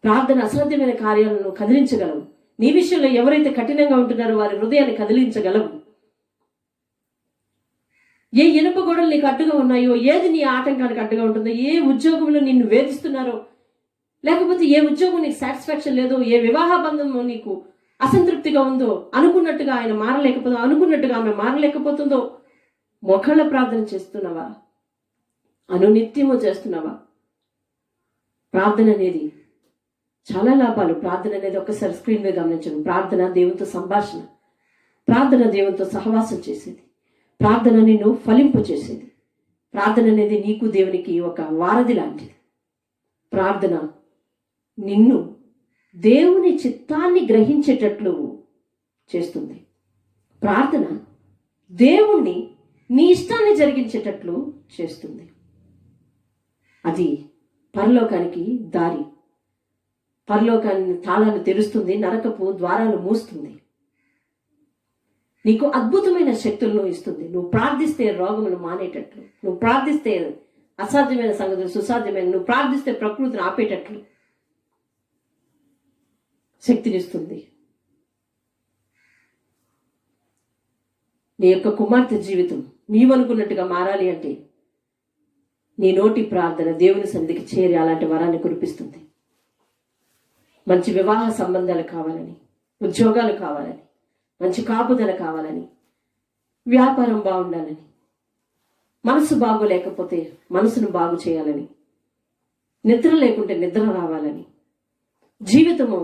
ప్రార్థన అసాధ్యమైన కార్యాలను కదిలించగలవు. నీ విషయంలో ఎవరైతే కఠినంగా ఉంటున్నారో వారి హృదయాన్ని కదిలించగలవు. ఏ ఇనుప గోడలు నీకు అడ్డుగా ఉన్నాయో, ఏది నీ ఆటంకానికి అడ్డుగా ఉంటుందో, ఏ ఉద్యోగంలో నిన్ను వేధిస్తున్నారో, లేకపోతే ఏ ఉద్యోగం నీకు సాటిస్ఫాక్షన్ లేదో, ఏ వివాహ బంధం నీకు అసంతృప్తిగా ఉందో, అనుకున్నట్టుగా ఆయన మారలేకపోతుందో, అనుకున్నట్టుగా ఆమె మారలేకపోతుందో, మొఖళ్ళ ప్రార్థన చేస్తున్నావా? అనునిత్యము చేస్తున్నావా? ప్రార్థన అనేది చాలా లాభాలు. ప్రార్థన అనేది ఒక్కసారి స్క్రీన్ మీద గమనించండి. ప్రార్థన దేవునితో సంభాషణ, ప్రార్థన దేవునితో సహవాసం చేసేది, ప్రార్థన నిన్ను ఫలింపు చేసేది. ప్రార్థన అనేది నీకు దేవునికి ఒక వారధి లాంటిది. ప్రార్థన నిన్ను దేవుని చిత్తాన్ని గ్రహించేటట్లు చేస్తుంది. ప్రార్థన దేవుణ్ణి నీ ఇష్టాన్ని జరిగించేటట్లు చేస్తుంది. అది పరలోకానికి దారి, పరలోకాన్ని తాళాలు తెరుస్తుంది, నరకపు ద్వారాలు మూస్తుంది. నీకు అద్భుతమైన శక్తులను ఇస్తుంది. నువ్వు ప్రార్థిస్తే రోగములు మానేటట్లు, నువ్వు ప్రార్థిస్తే అసాధ్యమైన సంగతులు సుసాధ్యమైన, నువ్వు ప్రార్థిస్తే ప్రకృతిని ఆపేటట్లు శక్తినిస్తుంది. నీ యొక్క కుమార్తె జీవితం నీవనుకున్నట్టుగా మారాలి అంటే నీ నోటి ప్రార్థన దేవుని సన్నిధికి చేరి అలాంటి వరాన్ని కురిపిస్తుంది. మంచి వివాహ సంబంధాలు కావాలని, ఉద్యోగాలు కావాలని, మంచి కాపుదల కావాలని, వ్యాపారం బాగుండాలని, మనసు బాగోలేకపోతే మనసును బాగు చేయాలని, నిద్ర లేకుంటే నిద్ర రావాలని, జీవితము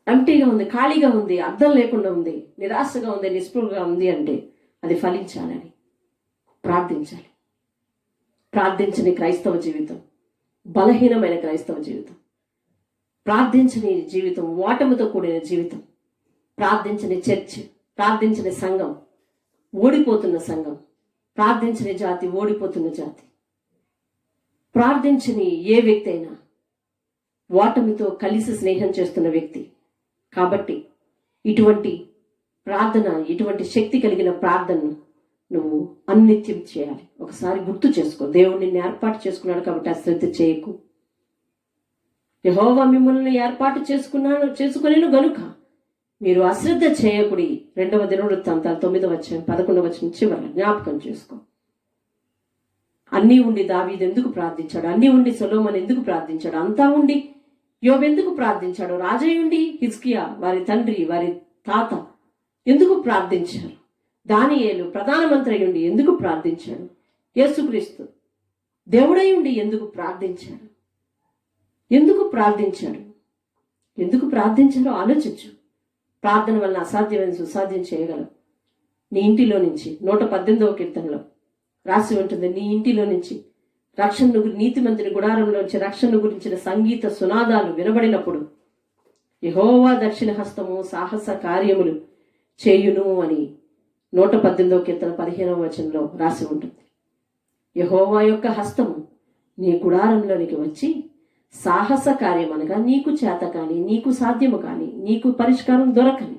ఎంటీగా ఉంది, ఖాళీగా ఉంది, అర్థం లేకుండా ఉంది, నిరాశగా ఉంది, నిస్పృహగా ఉంది అంటే అది ఫలించాలని ప్రార్థించాలి. ప్రార్థించని క్రైస్తవ జీవితం బలహీనమైన క్రైస్తవ జీవితం. ప్రార్థించని జీవితం ఓటమితో కూడిన జీవితం. ప్రార్థించని చర్చ్, ప్రార్థించని సంఘం ఓడిపోతున్న సంఘం, ప్రార్థించని జాతి ఓడిపోతున్న జాతి. ప్రార్థించని ఏ వ్యక్తి అయినా ఓటమితో కలిసి స్నేహం చేస్తున్న వ్యక్తి. కాబట్టి ఇటువంటి ప్రార్థన, ఇటువంటి శక్తి కలిగిన ప్రార్థనను నువ్వు అన్నిత్యం చేయాలి. ఒకసారి గుర్తు చేసుకో, దేవుడు నిన్ను ఏర్పాటు చేసుకున్నాడు కాబట్టి అశ్రద్ధ చేయకు. యెహోవా మిమ్మల్ని ఏర్పాటు చేసుకునేను గనుక మీరు అశ్రద్ధ చేయకుడి. 2వ దినవృత్తాంతాలు 9వ అధ్యాయం 11వ వచనం చివరన జ్ఞాపకం చేసుకో. అన్నీ ఉండి దావీదు ఎందుకు ప్రార్థించాడు? అన్నీ ఉండి సొలొమోను ఎందుకు ప్రార్థించాడు? అంతా ఉండి యోబు ఎందుకు ప్రార్థించాడు? రాజయ్యుండి హిజ్కియా, వారి తండ్రి, వారి తాత ఎందుకు ప్రార్థించారు? దానియేలు ప్రధానమంత్రి అయ్యుండి ఎందుకు ప్రార్థించాడు? యేసుక్రీస్తు దేవుడై ఉండి ఎందుకు ప్రార్థించాడు? ఎందుకు ప్రార్థించాడు? ఎందుకు ప్రార్థించారో ఆలోచించు. ప్రార్థన వల్ల అసాధ్యమైన సుసాధ్యం చేయగలవు. నీ ఇంటిలో నుంచి 118వ కీర్తనలో రాసి ఉంటుంది, నీ ఇంటిలో నుంచి నీతిమంతుని గుడారంలోంచి రక్షణ గురించిన సంగీత సునాదాలు వినబడినప్పుడు యెహోవా దక్షిణ హస్తము సాహస కార్యములు చేయును అని 118వ కీర్తన 15వ వచనంలో రాసి ఉంటుంది. యెహోవా యొక్క హస్తము నీ గుడారంలోనికి వచ్చి సాహస కార్యం అనగా నీకు చేత కాని, నీకు సాధ్యము కాని, నీకు పరిష్కారం దొరకని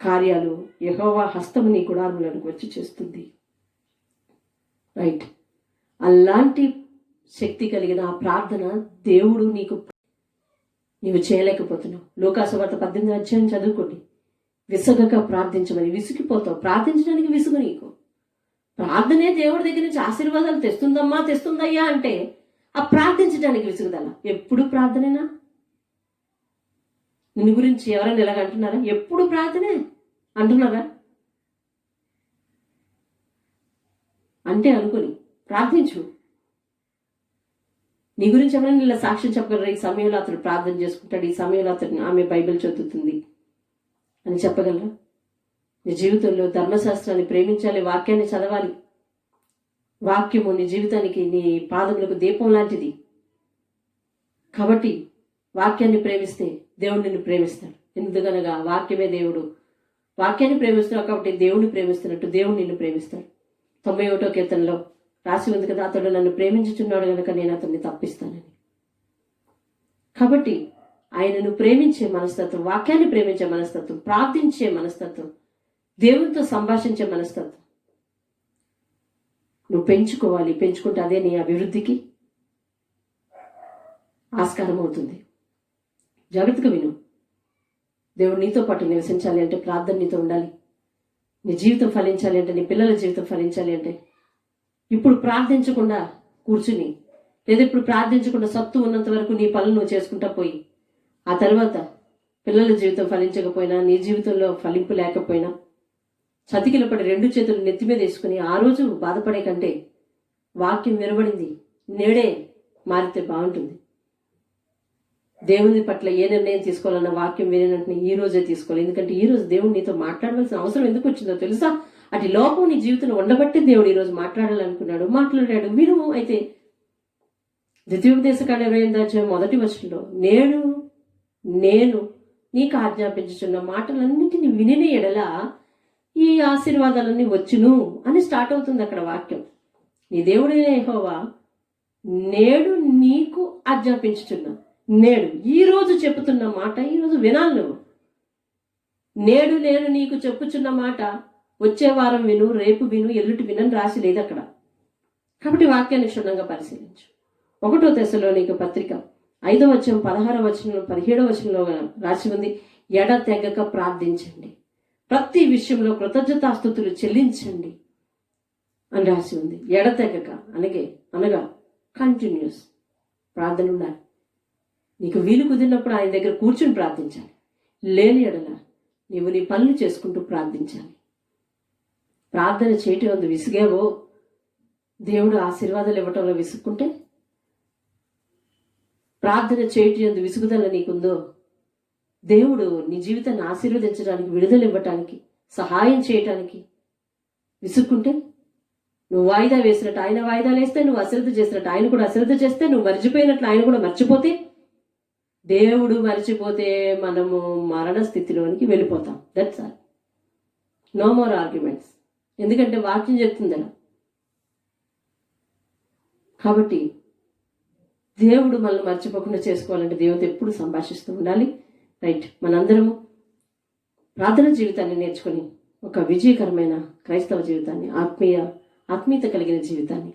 కార్యాలు యెహోవా హస్తము నీ గుడారంలోనికి వచ్చి చేస్తుంది. రైట్. అలాంటి శక్తి కలిగిన ఆ ప్రార్థన దేవుడు నీవు చేయలేకపోతున్నావు. లూకాసువార్త 18వ అధ్యాయం చదువుకోండి. విసుగక ప్రార్థించమని. విసిగిపోతావు. ప్రార్థించడానికి విసుగు నీకు. ప్రార్థనే దేవుడి దగ్గర నుంచి ఆశీర్వాదాలు తెస్తుందయ్యా అంటే ఆ ప్రార్థించడానికి విసుగుదల. ఎప్పుడు ప్రార్థనేనా? నిన్ను గురించి ఎవరైనా ఇలాగ అంటున్నారా? ఎప్పుడు ప్రార్థనే అంటున్నారా? అంటే అనుకుని ప్రార్థించు. నీ గురించి ఎవరైనా ఇలా సాక్ష్యం చెప్పగలరా? ఈ సమయంలో అతడు ప్రార్థన చేసుకుంటాడు, ఈ సమయంలో ఆమె బైబిల్ చదువుతుంది అని చెప్పగలరా? నీ జీవితంలో ధర్మశాస్త్రాన్ని ప్రేమించాలి, వాక్యాన్ని చదవాలి. వాక్యము నీ జీవితానికి, నీ పాదములకు దీపం లాంటిది. కాబట్టి వాక్యాన్ని ప్రేమిస్తే దేవుడు నిన్ను ప్రేమిస్తాడు. ఎందుకనగా వాక్యమే దేవుడు. వాక్యాన్ని ప్రేమిస్తున్నావు కాబట్టి దేవుడిని ప్రేమిస్తున్నట్టు దేవుడు నిన్ను ప్రేమిస్తాడు. 91వ కీర్తనలో రాసి ఉంది కదా, అతడు నన్ను ప్రేమించుచున్నాడు కనుక నేను అతన్ని తప్పిస్తానని. కాబట్టి ఆయనను ప్రేమించే మనస్తత్వం, వాక్యాన్ని ప్రేమించే మనస్తత్వం, ప్రార్థించే మనస్తత్వం, దేవునితో సంభాషించే మనస్తత్వం నువ్వు పెంచుకోవాలి. పెంచుకుంటే అదే నీ అభివృద్ధికి ఆస్కారం అవుతుంది. జాగ్రత్తగా విను. దేవుడు నీతో పాటు నివసించాలి అంటే ప్రార్థన నీతో ఉండాలి. నీ జీవితం ఫలించాలి అంటే, నీ పిల్లల జీవితం ఫలించాలి అంటే ఇప్పుడు ప్రార్థించకుండా కూర్చుని, లేదా ఇప్పుడు ప్రార్థించకుండా సత్తు ఉన్నంత వరకు నీ పనులు నువ్వు చేసుకుంటా పోయి ఆ తర్వాత పిల్లల జీవితం ఫలించకపోయినా, నీ జీవితంలో ఫలింపు లేకపోయినా చతికిల పడి 2 చేతులు నెత్తి మీద వేసుకుని ఆ రోజు బాధపడే కంటే వాక్యం వినబడింది నేడే మారితే బాగుంటుంది. దేవుని పట్ల ఏ నిర్ణయం తీసుకోవాలన్న వాక్యం వినేటంటే ఈ రోజే తీసుకోవాలి. ఎందుకంటే ఈ రోజు దేవుడు నీతో మాట్లాడవలసిన అవసరం ఎందుకు వచ్చిందో తెలుసా? అటు లోపం నీ జీవితంలో ఉండబట్టే దేవుడు ఈరోజు మాట్లాడాలనుకున్నాడు, మాట్లాడాడు. విను. అయితే ద్వితీయోపదేశకాండం 28వ అధ్యాయం 1వ వచనంలో నేను నీకు ఆజ్ఞాపించుచున్న మాటలన్నింటినీ వినిన ఎడల ఈ ఆశీర్వాదాలన్నీ వచ్చును అని స్టార్ట్ అవుతుంది అక్కడ వాక్యం. నీ దేవుడైన యెహోవా నేడు నీకు ఆజ్ఞాపించుచున్నా. నేడు ఈ రోజు చెప్పుతున్న మాట ఈరోజు వినాలి నువ్వు. నేడు నేను నీకు చెప్పుచున్న మాట వచ్చే వారం విను, రేపు విను, ఎల్లుటి వినని రాసి లేదు అక్కడ. కాబట్టి వాక్యాన్ని క్షుణ్ణంగా పరిశీలించు. 1వ తెస్సలోనిక పత్రిక 5వ అధ్యాయం 16వ వచనంలో 17వ వచనంలో రాసి ఉంది, ఎడతెగక ప్రార్థించండి, ప్రతి విషయంలో కృతజ్ఞతాస్తుతులు చెల్లించండి అని రాసి ఉంది. ఎడతెగక అనగా కంటిన్యూస్ ప్రార్థన ఉండాలి. నీకు వీలు కుదిరినప్పుడు ఆయన దగ్గర కూర్చుని ప్రార్థించాలి. లేని ఎడల నీవు నీ పనులు చేసుకుంటూ ప్రార్థించాలి. ప్రార్థన చేయటం అందు విసిగావో, దేవుడు ఆశీర్వాదాలు ఇవ్వటంలో విసుక్కుంటే, ప్రార్థన చేయటం అందు విసుగుదల నీకుందో, దేవుడు నీ జీవితాన్ని ఆశీర్వదించడానికి, విడుదల ఇవ్వటానికి, సహాయం చేయటానికి విసుక్కుంటే, నువ్వు వాయిదా వేసినట్టు ఆయన వాయిదాలు వేస్తే, నువ్వు అశ్రద్ధ చేసినట్టు ఆయన కూడా అశ్రద్ధ చేస్తే, నువ్వు మర్చిపోయినట్లు ఆయన కూడా మర్చిపోతే, దేవుడు మర్చిపోతే మనము మరణ స్థితిలోనికి వెళ్ళిపోతాం. That's all. No more arguments. ఎందుకంటే వాక్యం చెప్తుంది అలా. కాబట్టి దేవుడు మనల్ని మర్చిపోకుండా చేసుకోవాలంటే దేవుడితో ఎప్పుడు సంభాషిస్తూ ఉండాలి. రైట్. మనందరము ప్రార్థన జీవితాన్ని నేర్చుకొని ఒక విజయకరమైన క్రైస్తవ జీవితాన్ని, ఆత్మీయత కలిగిన జీవితాన్ని,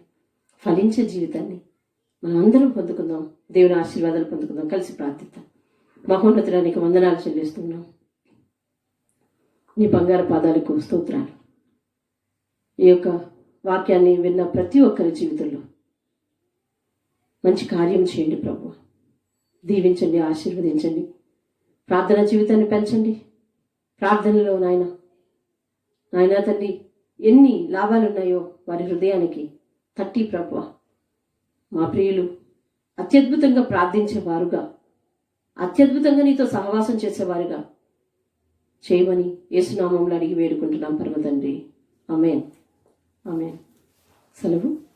ఫలించే జీవితాన్ని మనం అందరం పొందుకుందాం. దేవుని ఆశీర్వాదాలు పొందుకుందాం. కలిసి ప్రార్థిద్దాం. మహోన్నతుడా, నీకు వందనాలు చెల్లిస్తున్నాం. నీ బంగారు పాదాలకు స్తోత్రాలు. ఈ యొక్క వాక్యాన్ని విన్న ప్రతి ఒక్కరి జీవితంలో మంచి కార్యం చేయండి ప్రభు. దీవించండి, ఆశీర్వదించండి. ప్రార్థన జీవితాన్ని పెంచండి. ప్రార్థనలో నాయన తండ్రి, ఎన్ని లాభాలున్నాయో వారి హృదయానికి తట్టి ప్రభు, మా ప్రియులు అత్యద్భుతంగా ప్రార్థించేవారుగా, అత్యద్భుతంగా నీతో సహవాసం చేసేవారుగా చేయమని యేసునామంలో అడిగి వేడుకుంటున్నాం పరమ తండ్రి. ఆమేన్. ఆమేన్. సెలవు.